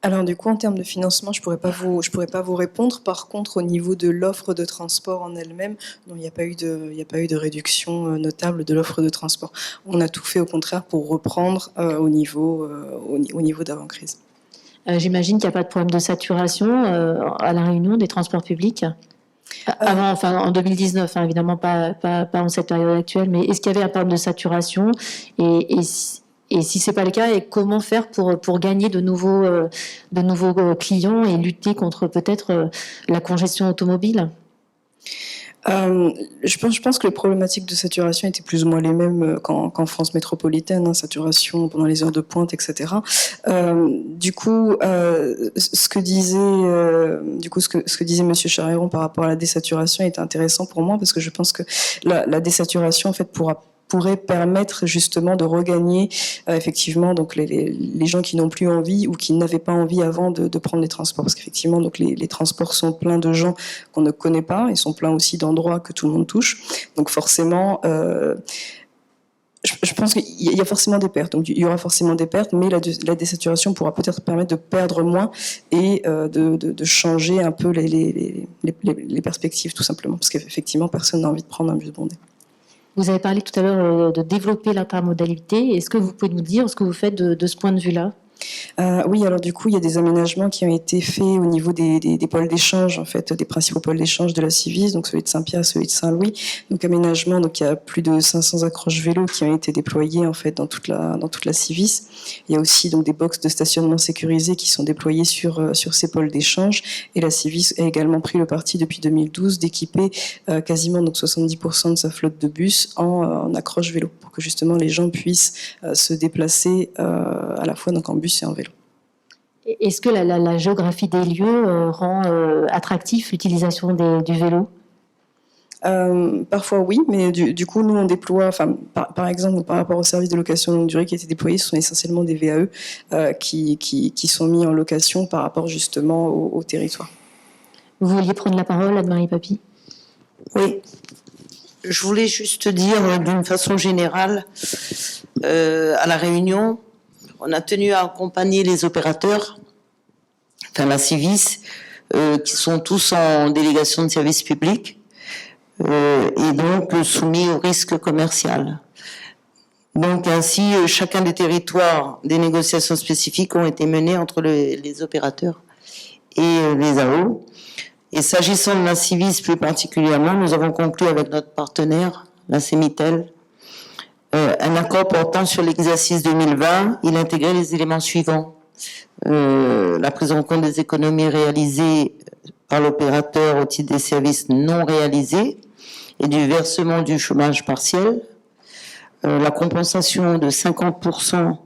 [SPEAKER 4] Alors du coup, en termes de financement, je pourrais pas vous répondre. Par contre, au niveau de l'offre de transport en elle-même, non, il n'y a pas eu de réduction notable de l'offre de transport. On a tout fait au contraire pour reprendre au niveau d'avant-crise.
[SPEAKER 1] J'imagine qu'il n'y a pas de problème de saturation à La Réunion des transports publics. Avant, enfin en 2019, hein, évidemment pas en cette période actuelle, mais est-ce qu'il y avait un problème de saturation et si c'est pas le cas, et comment faire pour gagner de nouveaux clients et lutter contre peut-être la congestion automobile?
[SPEAKER 4] Je pense que les problématiques de saturation étaient plus ou moins les mêmes qu'en France métropolitaine, hein, saturation pendant les heures de pointe, etc. Du coup, ce que disait Monsieur Charéron par rapport à la désaturation était intéressant pour moi, parce que je pense que la désaturation en fait pourrait permettre justement de regagner effectivement donc les gens qui n'ont plus envie ou qui n'avaient pas envie avant de prendre les transports, parce qu'effectivement donc les transports sont pleins de gens qu'on ne connaît pas, ils sont pleins aussi d'endroits que tout le monde touche, donc forcément je pense qu'il y a forcément des pertes, donc il y aura forcément des pertes, mais la désaturation pourra peut-être permettre de perdre moins et de changer un peu les perspectives, tout simplement, parce qu'effectivement personne n'a envie de prendre un bus bondé.
[SPEAKER 1] Vous avez parlé tout à l'heure de développer l'intermodalité. Est-ce que vous pouvez nous dire ce que vous faites de ce point de vue-là?
[SPEAKER 4] Oui, alors du coup, il y a des aménagements qui ont été faits au niveau des pôles d'échange, en fait, des principaux pôles d'échange de la Civis, donc celui de Saint-Pierre, celui de Saint-Louis. Donc aménagement, donc il y a plus de 500 accroches vélos qui ont été déployées en fait dans toute la Civis. Il y a aussi donc des boxes de stationnement sécurisés qui sont déployés sur ces pôles d'échange. Et la Civis a également pris le parti depuis 2012 d'équiper quasiment donc 70% de sa flotte de bus en accroche vélo, pour que justement les gens puissent se déplacer à la fois donc en bus et en vélo.
[SPEAKER 1] Est-ce que la géographie des lieux rend attractif l'utilisation du vélo?
[SPEAKER 4] Parfois oui, mais du coup nous on déploie, enfin par exemple par rapport aux services de location longue durée qui étaient déployés, ce sont essentiellement des VAE qui sont mis en location par rapport justement au territoire.
[SPEAKER 1] Vous vouliez prendre la parole, Anne-Marie Papier?
[SPEAKER 3] Oui, je voulais juste dire d'une façon générale, à La Réunion, on a tenu à accompagner les opérateurs, enfin la Civis, qui sont tous en délégation de service public, et donc soumis au risque commercial. Donc ainsi, chacun des territoires, des négociations spécifiques ont été menées entre les opérateurs et les AO. Et s'agissant de la Civis plus particulièrement, nous avons conclu avec notre partenaire, la Cemitel, un accord portant sur l'exercice 2020. Il intégrait les éléments suivants. La prise en compte des économies réalisées par l'opérateur au titre des services non réalisés et du versement du chômage partiel, la compensation de 50%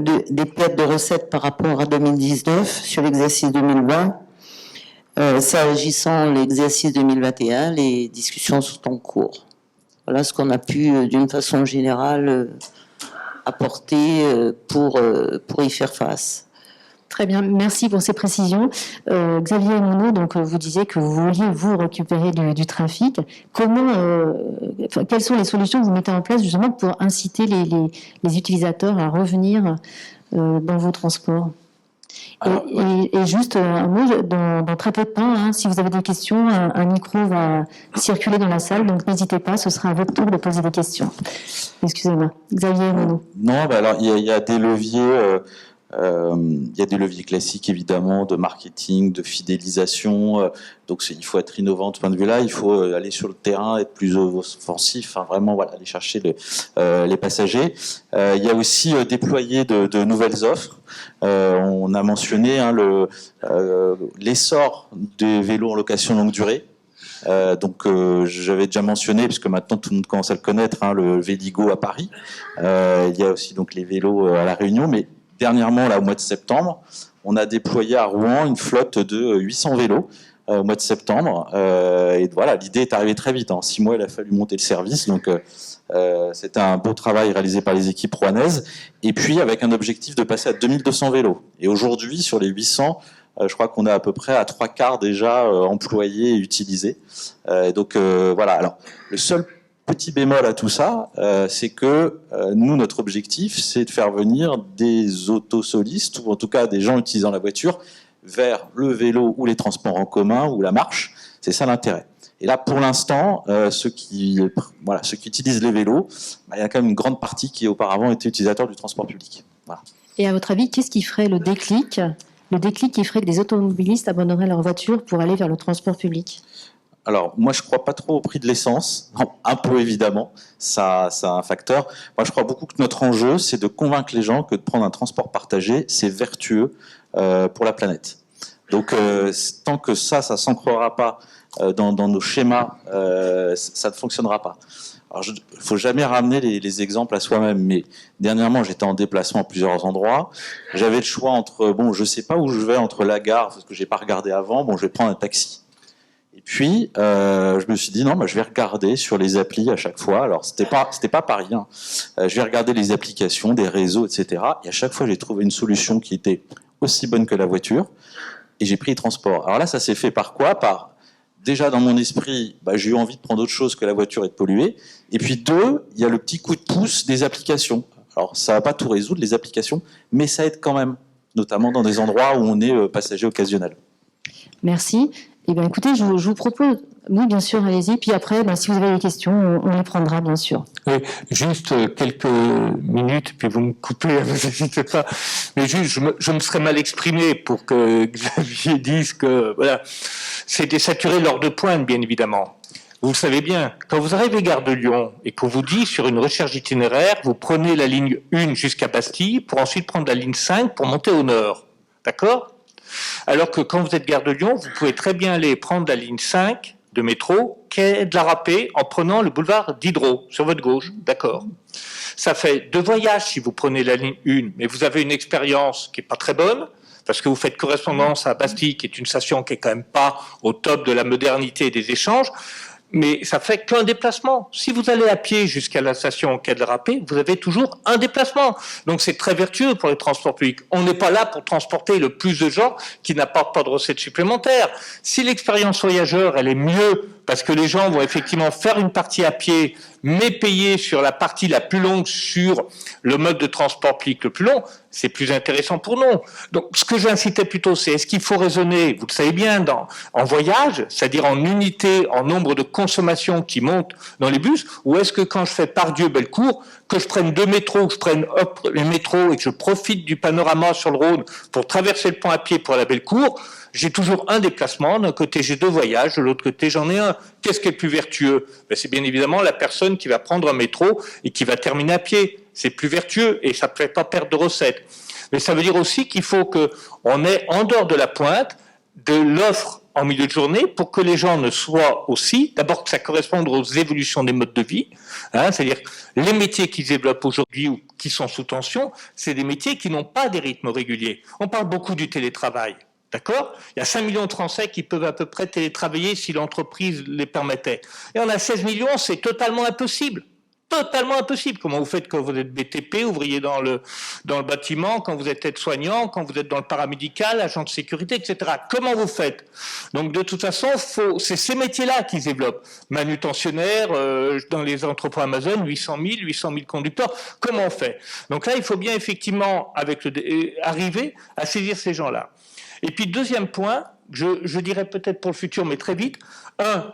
[SPEAKER 3] des pertes de recettes par rapport à 2019 sur l'exercice 2020. S'agissant de l'exercice 2021, les discussions sont en cours. Voilà ce qu'on a pu, d'une façon générale, apporter pour y faire face.
[SPEAKER 1] Très bien, merci pour ces précisions. Xavier Monod, donc vous disiez que vous vouliez vous récupérer du trafic. Quelles sont les solutions que vous mettez en place justement pour inciter les utilisateurs à revenir dans vos transports?
[SPEAKER 2] Alors,
[SPEAKER 1] Et juste un mot, dans très peu de temps, hein, si vous avez des questions, un micro va circuler dans la salle, donc n'hésitez pas, ce sera à votre tour de poser des questions. Excusez-moi. Xavier Monod.
[SPEAKER 2] Non, alors il y a des leviers. Il y a des leviers classiques évidemment de marketing, de fidélisation. Donc il faut être innovant de ce point de vue-là. Il faut aller sur le terrain, être plus offensif, hein, vraiment voilà, aller chercher les passagers. Il y a aussi déployer de nouvelles offres. On a mentionné hein, l'essor des vélos en location longue durée. Donc j'avais déjà mentionné, puisque maintenant tout le monde commence à le connaître, hein, le Véligo à Paris. Il y a aussi donc les vélos à La Réunion, mais dernièrement, là, au mois de septembre, on a déployé à Rouen une flotte de 800 vélos au mois de septembre. Et voilà, l'idée est arrivée très vite. En 6 mois, il a fallu monter le service. Donc, c'était un beau travail réalisé par les équipes rouennaises. Et puis, avec un objectif de passer à 2200 vélos. Et aujourd'hui, sur les 800, je crois qu'on est à peu près à 3/4 déjà employés et utilisés. Donc, voilà. Alors, le seul petit bémol à tout ça, c'est que nous, notre objectif, c'est de faire venir des autosolistes, ou en tout cas des gens utilisant la voiture, vers le vélo ou les transports en commun ou la marche. C'est ça l'intérêt. Et là, pour l'instant, ceux qui utilisent les vélos, il y a quand même une grande partie qui auparavant étaient utilisateurs du transport public. Voilà.
[SPEAKER 1] Et à votre avis, qu'est-ce qui ferait le déclic qui ferait que des automobilistes abandonneraient leur voiture pour aller vers le transport public?
[SPEAKER 2] Alors, moi, je ne crois pas trop au prix de l'essence. Un peu, évidemment, ça a un facteur. Moi, je crois beaucoup que notre enjeu, c'est de convaincre les gens que de prendre un transport partagé, c'est vertueux pour la planète. Donc, tant que ça ne s'ancrera pas dans nos schémas, ça ne fonctionnera pas. Alors, il ne faut jamais ramener les exemples à soi-même, mais dernièrement, j'étais en déplacement à plusieurs endroits. J'avais le choix entre, je ne sais pas où je vais, entre la gare, parce que je n'ai pas regardé avant, je vais prendre un taxi. Et puis, je me suis dit, non, je vais regarder sur les applis à chaque fois. Alors, c'était pas Paris, hein. Je vais regarder les applications, des réseaux, etc. Et à chaque fois, j'ai trouvé une solution qui était aussi bonne que la voiture. Et j'ai pris le transport. Alors là, ça s'est fait par quoi? Déjà, dans mon esprit, j'ai eu envie de prendre autre chose que la voiture et de polluer. Et puis, 2, il y a le petit coup de pouce des applications. Alors, ça va pas tout résoudre, les applications, mais ça aide quand même, notamment dans des endroits où on est passager occasionnel.
[SPEAKER 1] Merci. Eh bien, écoutez, je vous propose, oui, bien sûr, allez-y. Puis après, si vous avez des questions, on les prendra, bien sûr.
[SPEAKER 5] Oui, juste quelques minutes, puis vous me coupez, n'hésitez pas. Mais juste, je me serais mal exprimé pour que Xavier dise que, voilà, c'est désaturer l'heure de pointe, bien évidemment. Vous le savez bien, quand vous arrivez gare de Lyon et qu'on vous dit sur une recherche d'itinéraire, vous prenez la ligne 1 jusqu'à Bastille pour ensuite prendre la ligne 5 pour monter au nord. D'accord ? Alors que quand vous êtes gare de Lyon, vous pouvez très bien aller prendre la ligne 5 de métro, quai de la Râpée, en prenant le boulevard Diderot, sur votre gauche, d'accord. Ça fait 2 voyages si vous prenez la ligne 1, mais vous avez une expérience qui n'est pas très bonne, parce que vous faites correspondance à Bastille, qui est une station qui n'est quand même pas au top de la modernité et des échanges, mais ça fait qu'un déplacement. Si vous allez à pied jusqu'à la station quai de la Râpée, vous avez toujours un déplacement. Donc c'est très vertueux pour les transports publics. On n'est pas là pour transporter le plus de gens qui n'apportent pas de recettes supplémentaires. Si l'expérience voyageur, elle est mieux, parce que les gens vont effectivement faire une partie à pied, mais payer sur la partie la plus longue sur le mode de transport public le plus long, c'est plus intéressant pour nous. Donc, ce que j'incitais plutôt, c'est est-ce qu'il faut raisonner, vous le savez bien, en voyage, c'est-à-dire en unité, en nombre de consommation qui monte dans les bus, ou est-ce que quand je fais Pardieu-Bellecour, que je prenne 2 métros, que je prenne les métros et que je profite du panorama sur le Rhône pour traverser le pont à pied pour la Bellecour, j'ai toujours un déplacement. D'un côté, j'ai 2 voyages, de l'autre côté, j'en ai un. Qu'est-ce qui est le plus vertueux? C'est bien évidemment la personne qui va prendre un métro et qui va terminer à pied. C'est plus vertueux et ça ne fait pas perdre de recettes. Mais ça veut dire aussi qu'il faut qu'on ait en dehors de la pointe de l'offre en milieu de journée pour que les gens ne soient aussi, d'abord que ça corresponde aux évolutions des modes de vie, hein, c'est-à-dire les métiers qui se développent aujourd'hui ou qui sont sous tension, c'est des métiers qui n'ont pas des rythmes réguliers. On parle beaucoup du télétravail. D'accord? Il y a 5 millions de Français qui peuvent à peu près télétravailler si l'entreprise les permettait. Et on a 16 millions, c'est totalement impossible. totalement impossible. Comment vous faites quand vous êtes BTP, ouvrier dans le bâtiment, quand vous êtes aide-soignant, quand vous êtes dans le paramédical, agent de sécurité, etc. Comment vous faites? Donc de toute façon, c'est ces métiers-là qui se développent. Manutentionnaire, dans les entrepôts Amazon, 800 000 conducteurs. Comment on fait? Donc là, il faut bien effectivement arriver à saisir ces gens-là. Et puis deuxième point, je dirais peut-être pour le futur, mais très vite,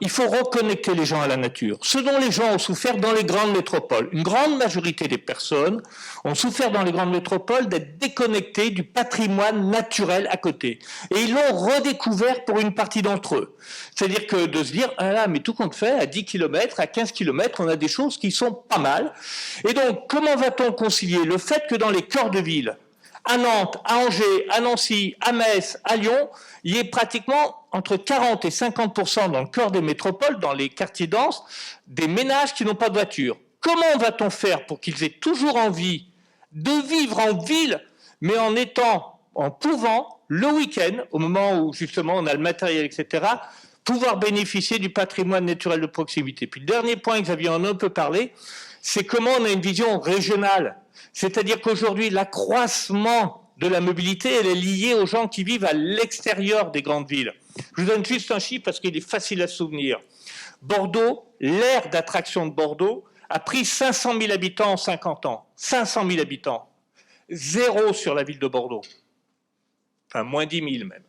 [SPEAKER 5] il faut reconnecter les gens à la nature. Ce dont les gens ont souffert dans les grandes métropoles. Une grande majorité des personnes ont souffert dans les grandes métropoles d'être déconnectés du patrimoine naturel à côté. Et ils l'ont redécouvert pour une partie d'entre eux. C'est-à-dire que de se dire, ah là, mais tout compte fait, à 10 km, à 15 km, on a des choses qui sont pas mal. Et donc, comment va-t-on concilier le fait que dans les cœurs de ville, à Nantes, à Angers, à Nancy, à Metz, à Lyon, il y ait pratiquement entre 40 et 50% dans le cœur des métropoles, dans les quartiers denses, des ménages qui n'ont pas de voiture. Comment va-t-on faire pour qu'ils aient toujours envie de vivre en ville, mais en pouvant, le week-end, au moment où justement on a le matériel, etc., pouvoir bénéficier du patrimoine naturel de proximité. Puis le dernier point, Xavier en a un peu parlé, c'est comment on a une vision régionale. C'est-à-dire qu'aujourd'hui, l'accroissement de la mobilité, elle est liée aux gens qui vivent à l'extérieur des grandes villes. Je vous donne juste un chiffre parce qu'il est facile à se souvenir. Bordeaux, l'aire d'attraction de Bordeaux, a pris 500 000 habitants en 50 ans. 500 000 habitants. 0 sur la ville de Bordeaux. Enfin, moins 10 000 même.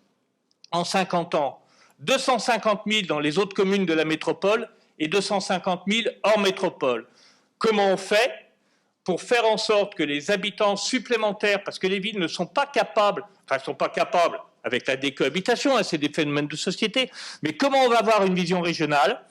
[SPEAKER 5] En 50 ans. 250 000 dans les autres communes de la métropole et 250 000 hors métropole. Comment on fait pour faire en sorte que les habitants supplémentaires, parce que les villes ne sont pas capables, avec la décohabitation, c'est des phénomènes de société, mais comment on va avoir une vision régionale?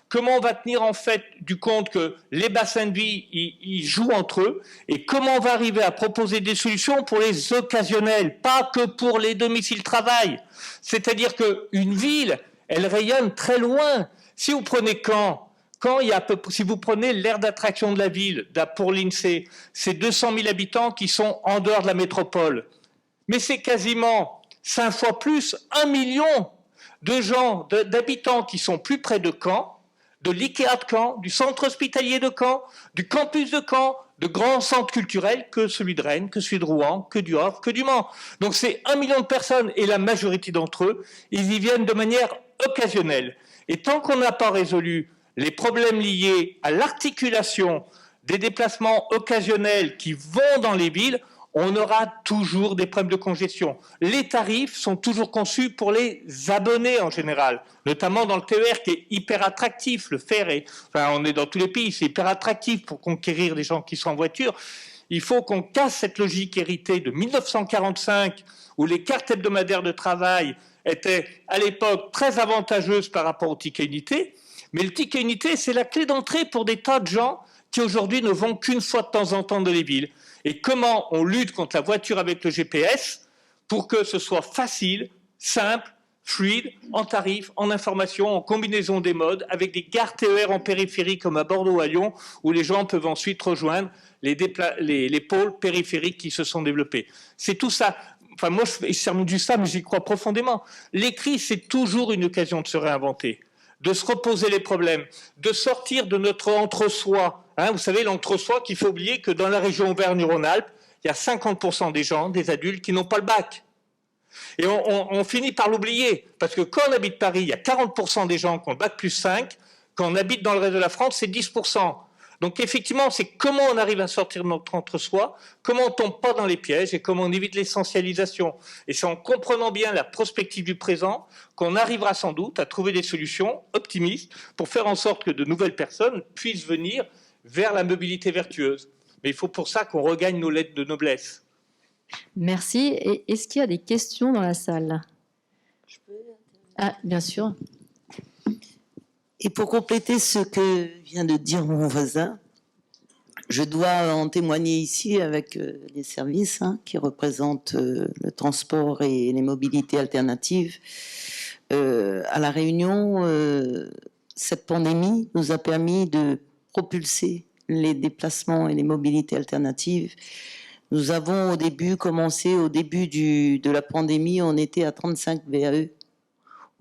[SPEAKER 5] Comment on va tenir en fait du compte que les bassins de vie, ils jouent entre eux, et comment on va arriver à proposer des solutions pour les occasionnels, pas que pour les domiciles-travail. C'est-à-dire qu'une ville, elle rayonne très loin. Si vous prenez si vous prenez l'aire d'attraction de la ville, pour l'INSEE, c'est 200 000 habitants qui sont en dehors de la métropole. Mais c'est quasiment 5 fois plus, 1 million de gens, d'habitants qui sont plus près de Caen, de l'IKEA de Caen, du centre hospitalier de Caen, du campus de Caen, de grands centres culturels que celui de Rennes, que celui de Rouen, que du Havre, que du Mans. Donc c'est 1 million de personnes et la majorité d'entre eux, ils y viennent de manière occasionnelle. Et tant qu'on n'a pas résolu les problèmes liés à l'articulation des déplacements occasionnels qui vont dans les villes, on aura toujours des problèmes de congestion. Les tarifs sont toujours conçus pour les abonnés en général, notamment dans le TER qui est hyper attractif. Le fer on est dans tous les pays, c'est hyper attractif pour conquérir des gens qui sont en voiture. Il faut qu'on casse cette logique héritée de 1945 où les cartes hebdomadaires de travail étaient à l'époque très avantageuses par rapport au ticket unité. Mais le ticket unité, c'est la clé d'entrée pour des tas de gens qui aujourd'hui ne vont qu'une fois de temps en temps dans les villes. Et comment on lutte contre la voiture avec le GPS pour que ce soit facile, simple, fluide, en tarif, en information, en combinaison des modes, avec des gares TER en périphérie comme à Bordeaux ou à Lyon, où les gens peuvent ensuite rejoindre les pôles périphériques qui se sont développés. C'est tout ça. Enfin, moi, je dis ça, mais j'y crois profondément. Les crises, c'est toujours une occasion de se réinventer, de se reposer les problèmes, de sortir de notre entre-soi. Vous savez, l'entre-soi qu'il faut oublier que dans la région Auvergne-Rhône-Alpes, il y a 50% des gens, des adultes, qui n'ont pas le bac. Et on finit par l'oublier, parce que quand on habite Paris, il y a 40% des gens qui ont le bac plus 5, quand on habite dans le reste de la France, c'est 10%. Donc effectivement, c'est comment on arrive à sortir de notre entre-soi, comment on ne tombe pas dans les pièges et comment on évite l'essentialisation. Et c'est en comprenant bien la prospective du présent qu'on arrivera sans doute à trouver des solutions optimistes pour faire en sorte que de nouvelles personnes puissent venir vers la mobilité vertueuse. Mais il faut pour ça qu'on regagne nos lettres de noblesse.
[SPEAKER 1] Merci. Et est-ce qu'il y a des questions dans la salle? Bien sûr.
[SPEAKER 3] Et pour compléter ce que vient de dire mon voisin, je dois en témoigner ici avec les services qui représentent le transport et les mobilités alternatives. À La Réunion, cette pandémie nous a permis de propulser les déplacements et les mobilités alternatives. Nous avons au début de la pandémie, on était à 35 VAE.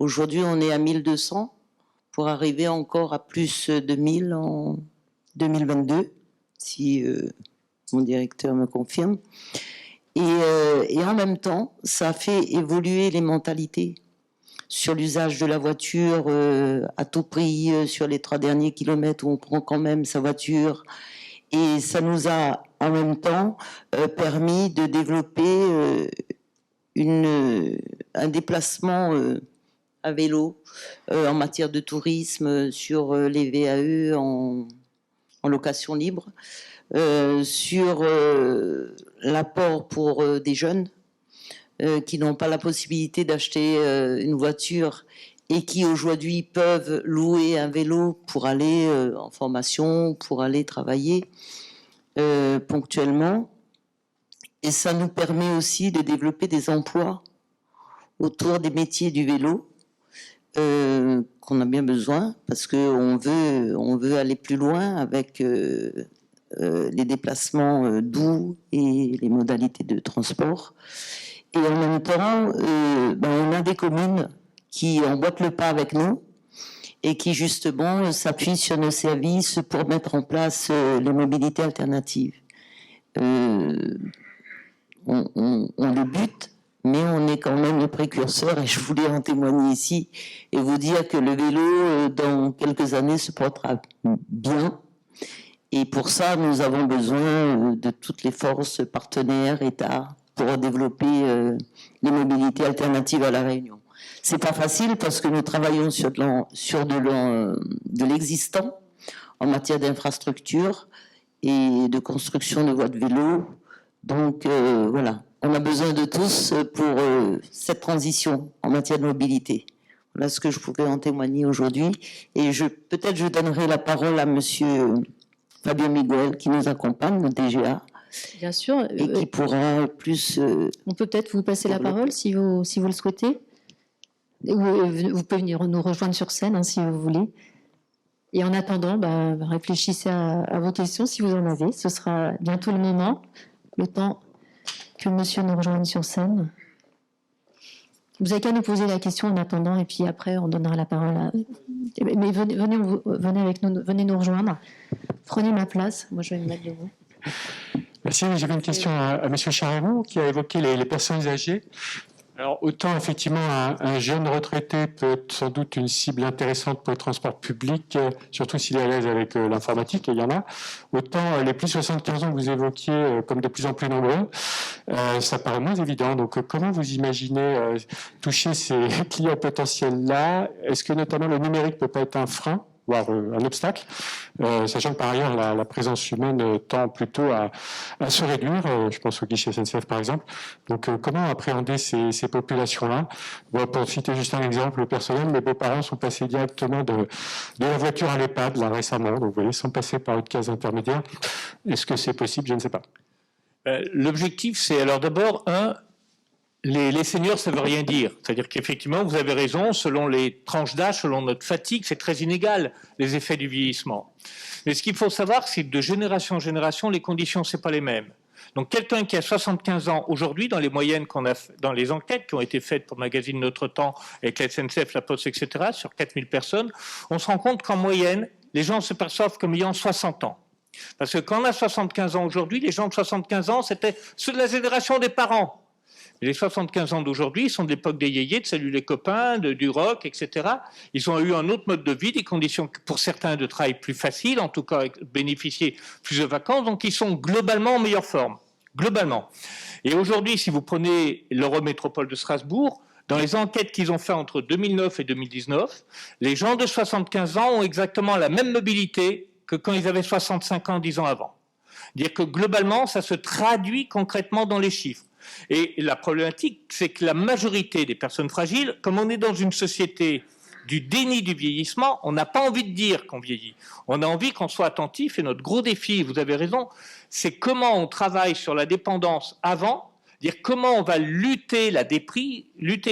[SPEAKER 3] Aujourd'hui, on est à 1200 pour arriver encore à plus de 1000 en 2022, si mon directeur me confirme. Et en même temps, ça a fait évoluer les mentalités sur l'usage de la voiture à tout prix, sur les 3 derniers kilomètres où on prend quand même sa voiture. Et ça nous a en même temps permis de développer un déplacement à vélo en matière de tourisme sur les VAE en location libre, sur l'apport pour des jeunes qui n'ont pas la possibilité d'acheter une voiture et qui aujourd'hui peuvent louer un vélo pour aller en formation, pour aller travailler ponctuellement. Et ça nous permet aussi de développer des emplois autour des métiers du vélo qu'on a bien besoin parce qu'on veut aller plus loin avec les déplacements doux et les modalités de transport. Et en même temps, on a des communes qui emboîtent le pas avec nous et qui justement s'appuient sur nos services pour mettre en place les mobilités alternatives. On débute, mais on est quand même le précurseur et je voulais en témoigner ici et vous dire que le vélo, dans quelques années, se portera bien. Et pour ça, nous avons besoin de toutes les forces partenaires, État, pour développer les mobilités alternatives à La Réunion. C'est pas facile parce que nous travaillons sur de l'existant en matière d'infrastructure et de construction de voies de vélo. Donc voilà, on a besoin de tous pour cette transition en matière de mobilité. Voilà ce que je pouvais en témoigner aujourd'hui. Et peut-être je donnerai la parole à monsieur Fabien Miguel qui nous accompagne, le DGA.
[SPEAKER 1] Bien sûr.
[SPEAKER 3] Et qui pourra plus...
[SPEAKER 1] on peut peut-être vous passer la parole si vous le souhaitez. Vous pouvez venir nous rejoindre sur scène hein, si vous voulez. Et en attendant, réfléchissez à vos questions si vous en avez. Ce sera bientôt le moment, le temps que monsieur nous rejoigne sur scène. Vous avez qu'à nous poser la question en attendant et puis après on donnera la parole à... Mais venez avec nous, venez nous rejoindre. Prenez ma place, moi je vais me mettre debout.
[SPEAKER 6] Merci, j'avais une question à M. Charemont qui a évoqué les personnes âgées. Alors, autant effectivement un jeune retraité peut être sans doute une cible intéressante pour le transport public, surtout s'il est à l'aise avec l'informatique, et il y en a. Autant les plus de 75 ans que vous évoquiez comme de plus en plus nombreux, ça paraît moins évident. Donc, comment vous imaginez toucher ces clients potentiels-là? Est-ce que notamment le numérique peut pas être un frein, voire un obstacle, sachant que par ailleurs la présence humaine tend plutôt à se réduire, je pense au guichet SNCF par exemple. Donc comment appréhender ces populations-là? Bon, pour citer juste un exemple personnel, mes beaux-parents sont passés directement de la voiture à l'EHPAD là récemment, donc vous voyez, sans passer par une case intermédiaire. Est-ce que c'est possible? Je ne sais pas.
[SPEAKER 5] L'objectif, c'est alors d'abord, les seniors, ça ne veut rien dire. C'est-à-dire qu'effectivement, vous avez raison, selon les tranches d'âge, selon notre fatigue, c'est très inégal, les effets du vieillissement. Mais ce qu'il faut savoir, c'est que de génération en génération, les conditions, c'est pas les mêmes. Donc, quelqu'un qui a 75 ans, aujourd'hui, dans les moyennes qu'on a, dans les enquêtes qui ont été faites pour le magazine Notre Temps, avec la SNCF, la Poste, etc., sur 4000 personnes, on se rend compte qu'en moyenne, les gens se perçoivent comme ayant 60 ans. Parce que quand on a 75 ans aujourd'hui, les gens de 75 ans, c'était ceux de la génération des parents. Les 75 ans d'aujourd'hui sont de l'époque des yéyés, de Salut les copains, du rock, etc. Ils ont eu un autre mode de vie, des conditions pour certains de travail plus faciles, en tout cas bénéficier plus de vacances, donc ils sont globalement en meilleure forme. Globalement. Et aujourd'hui, si vous prenez l'Eurométropole de Strasbourg, dans les enquêtes qu'ils ont fait entre 2009 et 2019, les gens de 75 ans ont exactement la même mobilité que quand ils avaient 65 ans 10 ans avant. Dire que globalement, ça se traduit concrètement dans les chiffres. Et la problématique, c'est que la majorité des personnes fragiles, comme on est dans une société du déni du vieillissement, on n'a pas envie de dire qu'on vieillit. On a envie qu'on soit attentif, et notre gros défi, vous avez raison, c'est comment on travaille sur la dépendance avant, dire comment on va lutter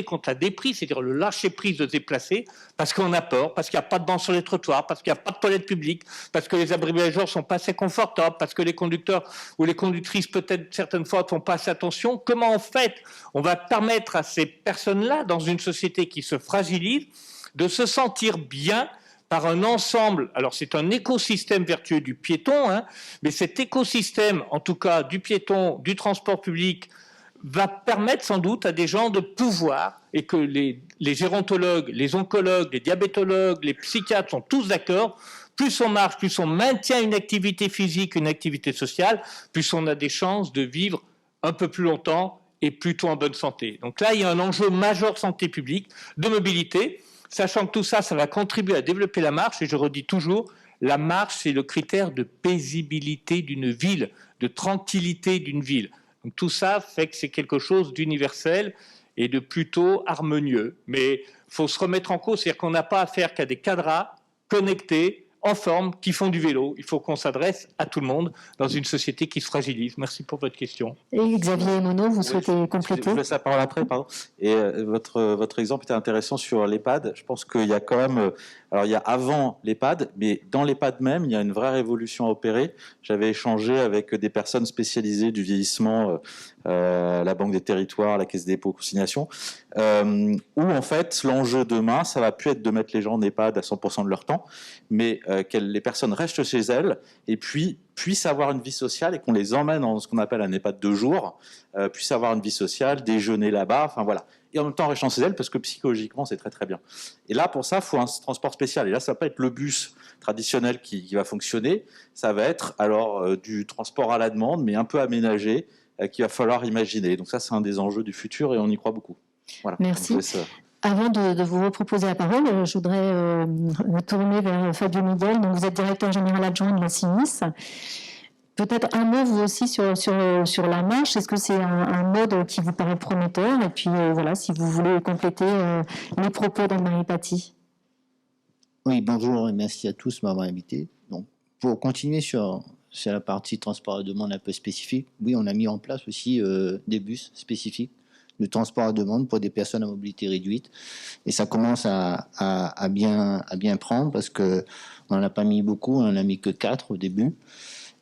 [SPEAKER 5] contre la déprise, c'est-à-dire le lâcher-prise de se déplacer, parce qu'on a peur, parce qu'il n'y a pas de banc sur les trottoirs, parce qu'il n'y a pas de toilettes publiques, parce que les abribageurs sont pas assez confortables, parce que les conducteurs ou les conductrices peut-être certaines fois font pas assez attention. Comment en fait on va permettre à ces personnes-là, dans une société qui se fragilise, de se sentir bien par un ensemble, alors c'est un écosystème vertueux du piéton, hein, mais cet écosystème, en tout cas du piéton, du transport public, va permettre sans doute à des gens de pouvoir, et que les gérontologues, les oncologues, les diabétologues, les psychiatres sont tous d'accord, plus on marche, plus on maintient une activité physique, une activité sociale, plus on a des chances de vivre un peu plus longtemps et plutôt en bonne santé. Donc là, il y a un enjeu majeur santé publique, de mobilité, sachant que tout ça, ça va contribuer à développer la marche, et je redis toujours, la marche, c'est le critère de paisibilité d'une ville, de tranquillité d'une ville. Donc tout ça fait que c'est quelque chose d'universel et de plutôt harmonieux. Mais il faut se remettre en cause, c'est-à-dire qu'on n'a pas affaire qu'à des cadras connectés, en forme, qui font du vélo. Il faut qu'on s'adresse à tout le monde dans une société qui se fragilise. Merci pour votre question.
[SPEAKER 1] Et Xavier Monod, vous souhaitez compléter?
[SPEAKER 2] Je vous laisse la parole après, pardon. Et votre exemple était intéressant sur l'EHPAD. Je pense qu'il y a quand même... alors, il y a avant l'EHPAD, mais dans l'EHPAD même, il y a une vraie révolution à opérer. J'avais échangé avec des personnes spécialisées du vieillissement, la Banque des Territoires, la Caisse des dépôts, consignation, où en fait, l'enjeu demain, ça va plus être de mettre les gens en EHPAD à 100% de leur temps, mais que les personnes restent chez elles et puis puissent avoir une vie sociale et qu'on les emmène dans ce qu'on appelle un EHPAD de jour, puissent avoir une vie sociale, déjeuner là-bas, enfin voilà. Et en même temps restant chez elles parce que psychologiquement c'est très très bien. Et là pour ça il faut un transport spécial. Et là ça va pas être le bus traditionnel qui va fonctionner, ça va être alors du transport à la demande mais un peu aménagé qu'il va falloir imaginer. Donc ça c'est un des enjeux du futur et on y croit beaucoup. Voilà.
[SPEAKER 1] Merci. Avant de vous reproposer la parole, je voudrais me tourner vers Fabio Miguel. Donc, vous êtes directeur général adjoint de la CIMIS. Peut-être un mot, vous aussi, sur la marche. Est-ce que c'est un mode qui vous paraît prometteur? Et puis, voilà, si vous voulez compléter les propos d'Anne-Marie Paty.
[SPEAKER 7] Oui, bonjour et merci à tous de m'avoir invité. Donc, pour continuer sur la partie transport à demande un peu spécifique, oui, on a mis en place aussi des bus spécifiques de transport à demande pour des personnes à mobilité réduite. Et ça commence à bien prendre parce qu'on n'en a pas mis beaucoup, on n'en a mis que 4 au début.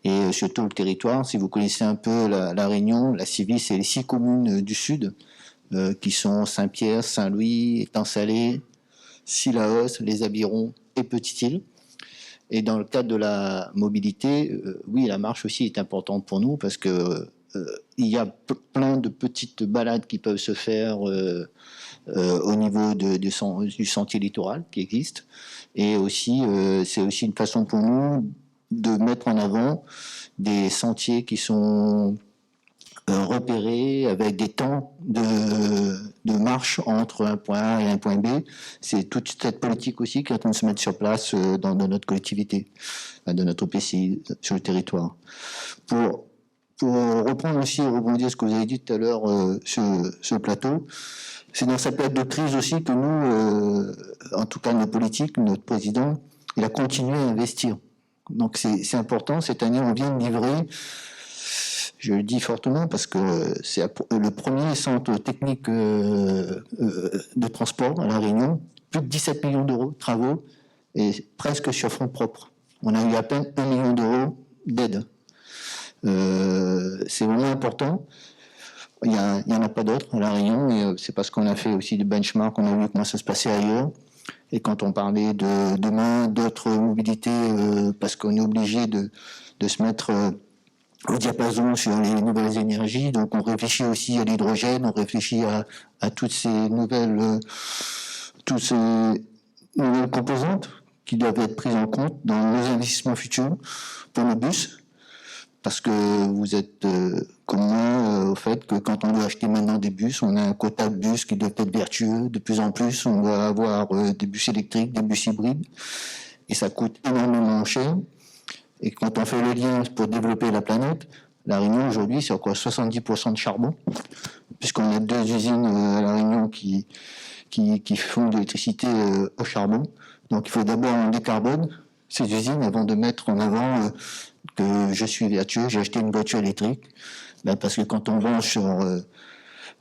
[SPEAKER 7] Et sur tout le territoire, si vous connaissez un peu la Réunion, la Civie, c'est les 6 communes du sud qui sont Saint-Pierre, Saint-Louis, Étang-Salé, Cilaos, Les Avirons et Petite-Île. Et dans le cadre de la mobilité, oui, la marche aussi est importante pour nous parce que il y a plein de petites balades qui peuvent se faire au niveau du sentier littoral qui existe. Et aussi, c'est aussi une façon pour nous de mettre en avant des sentiers qui sont repérés avec des temps de marche entre un point A et un point B. C'est toute cette politique aussi qui est en train de se mettre sur place dans notre collectivité, de notre PCI sur le territoire. Pour reprendre aussi et rebondir ce que vous avez dit tout à l'heure sur le plateau, c'est dans cette période de crise aussi que nous, en tout cas nos politiques, notre président, il a continué à investir. Donc c'est important. Cette année, on vient de livrer, je le dis fortement parce que c'est le premier centre technique de transport à La Réunion, plus de 17 millions d'euros de travaux et presque sur fonds propres. On a eu à peine 1 million d'euros d'aide. C'est vraiment important. Il y en a pas d'autres à La Réunion et c'est parce qu'on a fait aussi des benchmarks, on a vu comment ça se passait ailleurs. Et quand on parlait de demain, d'autres mobilités, parce qu'on est obligé de se mettre au diapason sur les nouvelles énergies, donc on réfléchit aussi à l'hydrogène, on réfléchit à toutes ces nouvelles composantes qui doivent être prises en compte dans nos investissements futurs pour nos bus. Parce que vous êtes comme moi au fait que quand on doit acheter maintenant des bus, on a un quota de bus qui doit être vertueux. De plus en plus, on doit avoir des bus électriques, des bus hybrides. Et ça coûte énormément cher. Et quand on fait le lien pour développer la planète, La Réunion aujourd'hui, c'est encore 70% de charbon. Puisqu'on a 2 usines à La Réunion qui font de l'électricité au charbon. Donc il faut d'abord on décarbone ces usines avant de mettre en avant que je suis vertueux, j'ai acheté une voiture électrique, parce que quand on branche sur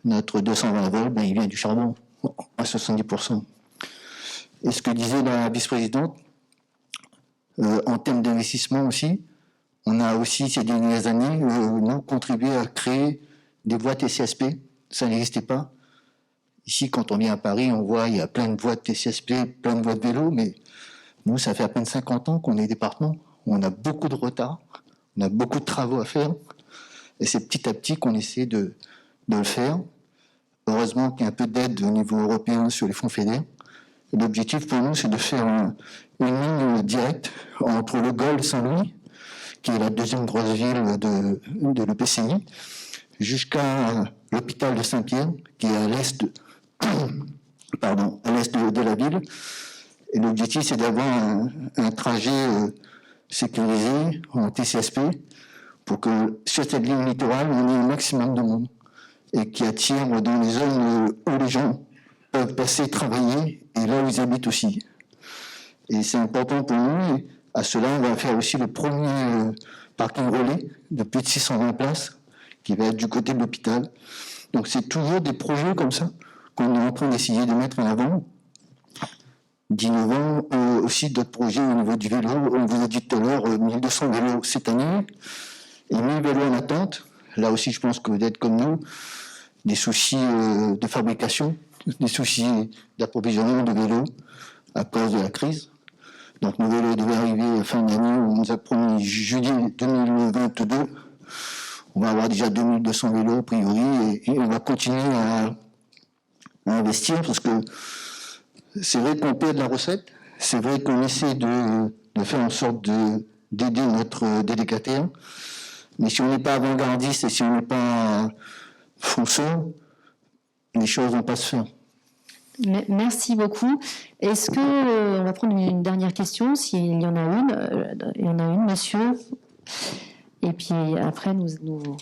[SPEAKER 7] notre 220 volts, il vient du charbon à 70%. Et ce que disait la vice-présidente, en termes d'investissement aussi, on a aussi ces dernières années nous contribué à créer des voies TCSP, ça n'existait pas. Ici, quand on vient à Paris, on voit il y a plein de voies de TCSP, plein de voies de vélo, mais Nous, ça fait à peine 50 ans qu'on est département. On a beaucoup de retard, on a beaucoup de travaux à faire. Et c'est petit à petit qu'on essaie de le faire. Heureusement qu'il y a un peu d'aide au niveau européen sur les fonds FEDER. L'objectif pour nous, c'est de faire une ligne directe entre le Goal et Saint-Louis, qui est la deuxième grosse ville de l'EPCI, jusqu'à l'hôpital de Saint-Pierre, qui est à l'est de la ville. Et l'objectif, c'est d'avoir un trajet sécurisé en TCSP pour que sur cette ligne littorale, on ait un maximum de monde et qui attire dans les zones où les gens peuvent passer travailler et là où ils habitent aussi. Et c'est important pour nous. Et à cela, on va faire aussi le premier parking relais de plus de 620 places qui va être du côté de l'hôpital. Donc c'est toujours des projets comme ça qu'on est en train d'essayer de mettre en avant. D'innovants, aussi d'autres projets au niveau du vélo. On vous a dit tout à l'heure 1200 vélos cette année et 1000 vélos en attente. Là aussi, je pense que vous êtes comme nous, des soucis de fabrication, des soucis d'approvisionnement de vélos à cause de la crise. Donc nos vélos devaient arriver fin d'année, on nous a promis juillet 2022. On va avoir déjà 2200 vélos a priori et on va continuer à investir parce que c'est vrai qu'on paie de la recette, c'est vrai qu'on essaie de faire en sorte d'aider notre délégataire, mais si on n'est pas avant-gardiste et si on n'est pas fonceur, les choses ne vont pas se faire.
[SPEAKER 1] Merci beaucoup. Est-ce que on va prendre une dernière question, s'il y en a une. Il y en a une, monsieur. Et puis après, nous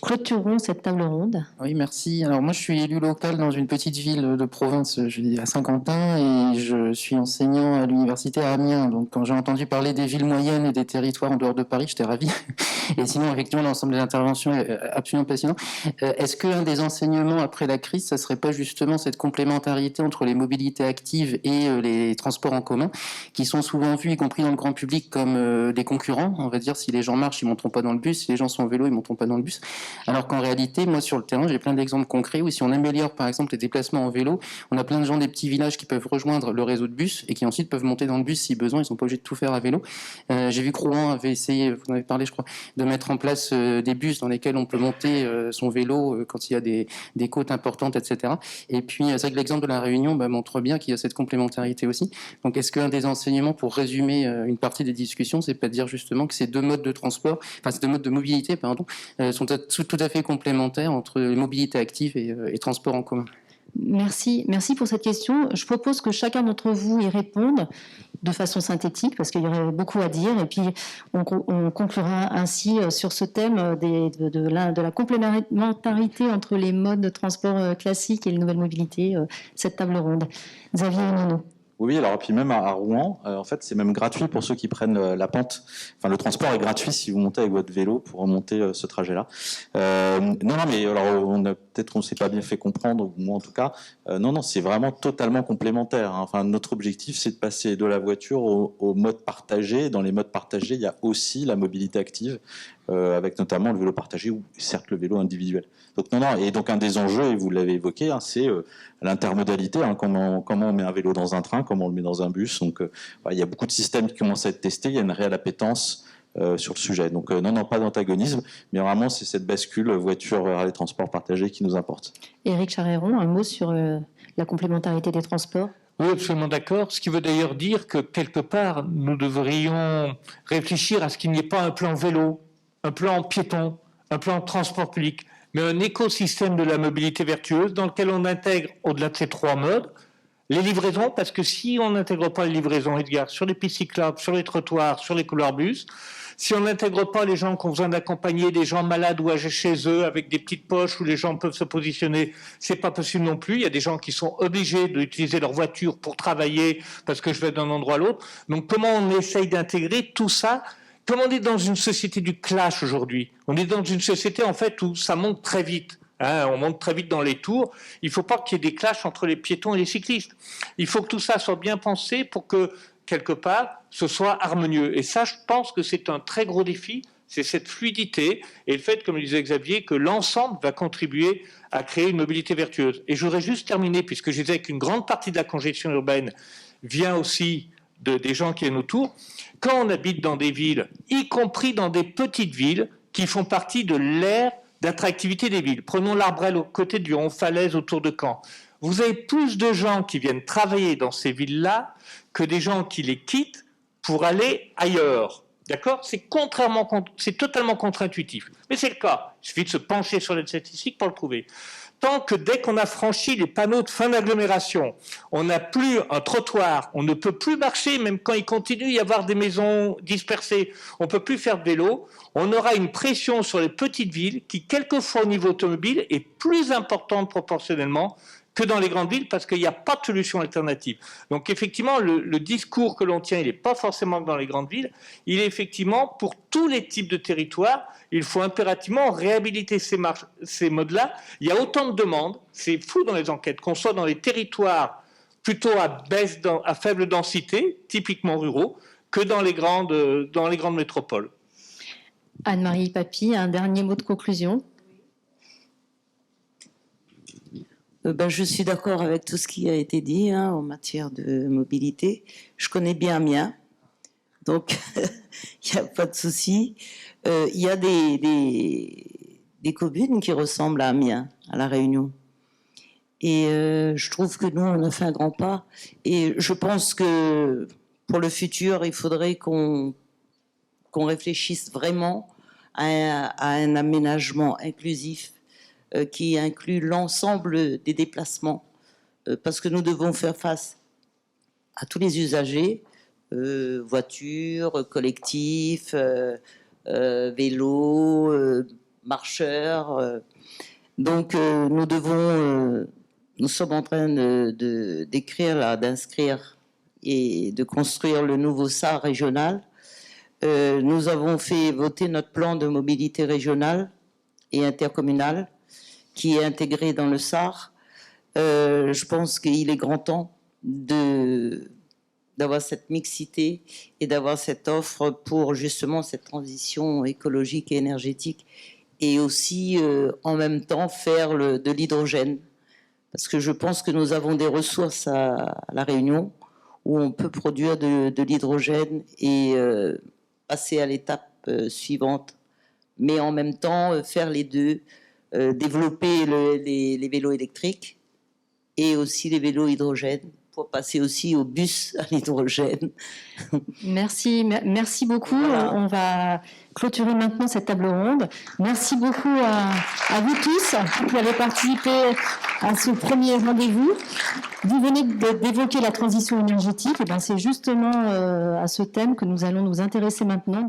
[SPEAKER 1] clôturerons cette table ronde.
[SPEAKER 8] Oui, merci. Alors moi, je suis élu local dans une petite ville de province, je dis à Saint-Quentin, et je suis enseignant à l'université à Amiens. Donc quand j'ai entendu parler des villes moyennes et des territoires en dehors de Paris, j'étais ravi. Et sinon, effectivement, l'ensemble des interventions est absolument passionnant. Est-ce qu'un des enseignements après la crise, ça serait pas justement cette complémentarité entre les mobilités actives et les transports en commun, qui sont souvent vus, y compris dans le grand public, comme des concurrents? On va dire, si les gens marchent, ils monteront pas dans le bus. Si les gens sont en vélo, ils monteront pas dans le bus. Alors qu'en réalité, moi, sur le terrain, j'ai plein d'exemples concrets où si on améliore, par exemple, les déplacements en vélo, on a plein de gens des petits villages qui peuvent rejoindre le réseau de bus et qui ensuite peuvent monter dans le bus si besoin. Ils sont pas obligés de tout faire à vélo. J'ai vu que Rouen avait essayé, vous en avez parlé, je crois, de mettre en place des bus dans lesquels on peut monter son vélo quand il y a des côtes importantes, etc. Et puis, c'est vrai que l'exemple de la Réunion montre bien qu'il y a cette complémentarité aussi. Donc, est-ce qu'un des enseignements, pour résumer une partie des discussions, c'est pas de dire justement que ces deux modes de transport, enfin, ces deux modes de mobilité, sont tout à fait complémentaires entre mobilité active et transport en commun?
[SPEAKER 1] Merci pour cette question. Je propose que chacun d'entre vous y réponde de façon synthétique, parce qu'il y aurait beaucoup à dire, et puis on conclura ainsi sur ce thème de la complémentarité entre les modes de transport classiques et les nouvelles mobilités, cette table ronde. Xavier et Nino.
[SPEAKER 2] Oui, alors puis même à Rouen, en fait, c'est même gratuit pour ceux qui prennent la pente. Enfin, le transport est gratuit si vous montez avec votre vélo pour remonter ce trajet-là. Non, mais alors peut-être qu'on s'est pas bien fait comprendre, ou moi en tout cas. Non, c'est vraiment totalement complémentaire. Hein. Enfin, notre objectif, c'est de passer de la voiture au mode partagé. Dans les modes partagés, il y a aussi la mobilité active, avec notamment le vélo partagé ou certes le vélo individuel. Donc non, et donc un des enjeux, et vous l'avez évoqué, c'est l'intermodalité. Comment on met un vélo dans un train, comment on le met dans un bus. Donc il y a beaucoup de systèmes qui commencent à être testés. Il y a une réelle appétence sur le sujet. Donc non, pas d'antagonisme, mais vraiment c'est cette bascule voiture vers les transports partagés qui nous importe.
[SPEAKER 1] Éric Charéron, un mot sur la complémentarité des transports.
[SPEAKER 5] Oui, absolument d'accord. Ce qui veut d'ailleurs dire que quelque part, nous devrions réfléchir à ce qu'il n'y ait pas un plan vélo, un plan piéton, un plan transport public, mais un écosystème de la mobilité vertueuse dans lequel on intègre, au-delà de ces trois modes, les livraisons, parce que si on n'intègre pas les livraisons, Edgar, sur les pistes cyclables, sur les trottoirs, sur les couloirs bus, si on n'intègre pas les gens qui ont besoin d'accompagner des gens malades ou âgés chez eux avec des petites poches où les gens peuvent se positionner, c'est pas possible non plus. Il y a des gens qui sont obligés d'utiliser leur voiture pour travailler parce que je vais d'un endroit à l'autre. Donc comment on essaye d'intégrer tout ça? Comme on est dans une société du clash aujourd'hui, on est dans une société en fait où ça monte très vite. On monte très vite dans les tours. Il ne faut pas qu'il y ait des clashs entre les piétons et les cyclistes. Il faut que tout ça soit bien pensé pour que, quelque part, ce soit harmonieux. Et ça, je pense que c'est un très gros défi, c'est cette fluidité et le fait, comme le disait Xavier, que l'ensemble va contribuer à créer une mobilité vertueuse. Et je voudrais juste terminer, puisque je disais qu'une grande partie de la congestion urbaine vient aussi des gens qui viennent autour. Quand on habite dans des villes, y compris dans des petites villes qui font partie de l'aire d'attractivité des villes. Prenons l'Arbrel au côté du Rond-Falaise autour de Caen. Vous avez plus de gens qui viennent travailler dans ces villes-là que des gens qui les quittent pour aller ailleurs. D'accord ? C'est totalement contre-intuitif. Mais c'est le cas. Il suffit de se pencher sur les statistiques pour le trouver. Tant que dès qu'on a franchi les panneaux de fin d'agglomération, on n'a plus un trottoir, on ne peut plus marcher, même quand il continue d'y avoir des maisons dispersées, on ne peut plus faire de vélo, on aura une pression sur les petites villes qui, quelquefois au niveau automobile, est plus importante proportionnellement que dans les grandes villes parce qu'il n'y a pas de solution alternative. Donc effectivement, le discours que l'on tient, il n'est pas forcément dans les grandes villes, il est effectivement pour tous les types de territoires, il faut impérativement réhabiliter ces modes-là. Il y a autant de demandes, c'est fou dans les enquêtes, qu'on soit dans les territoires plutôt à faible densité, typiquement ruraux, que dans les grandes métropoles.
[SPEAKER 1] Anne-Marie Papy, un dernier mot de conclusion.
[SPEAKER 3] Je suis d'accord avec tout ce qui a été dit en matière de mobilité. Je connais bien Amiens, donc il n'y a pas de souci. Il y a des communes qui ressemblent à Amiens, à La Réunion. Et je trouve que nous, on a fait un grand pas. Et je pense que pour le futur, il faudrait qu'on réfléchisse vraiment à un aménagement inclusif qui inclut l'ensemble des déplacements, parce que nous devons faire face à tous les usagers, voitures, collectifs, vélos, marcheurs. Donc nous sommes en train d'inscrire et de construire le nouveau SAR régional. Nous avons fait voter notre plan de mobilité régionale et intercommunale qui est intégré dans le SAR. Je pense qu'il est grand temps d'avoir cette mixité et d'avoir cette offre pour justement cette transition écologique et énergétique, et aussi en même temps faire de l'hydrogène, parce que je pense que nous avons des ressources à La Réunion où on peut produire de l'hydrogène et passer à l'étape suivante, mais en même temps faire les deux, développer les vélos électriques et aussi les vélos hydrogène pour passer aussi au bus à l'hydrogène.
[SPEAKER 1] Merci beaucoup.
[SPEAKER 3] Voilà.
[SPEAKER 1] On va clôturer maintenant cette table ronde. Merci beaucoup à vous tous qui avez participé à ce premier rendez-vous. Vous venez d'évoquer la transition énergétique, et c'est justement à ce thème que nous allons nous intéresser maintenant.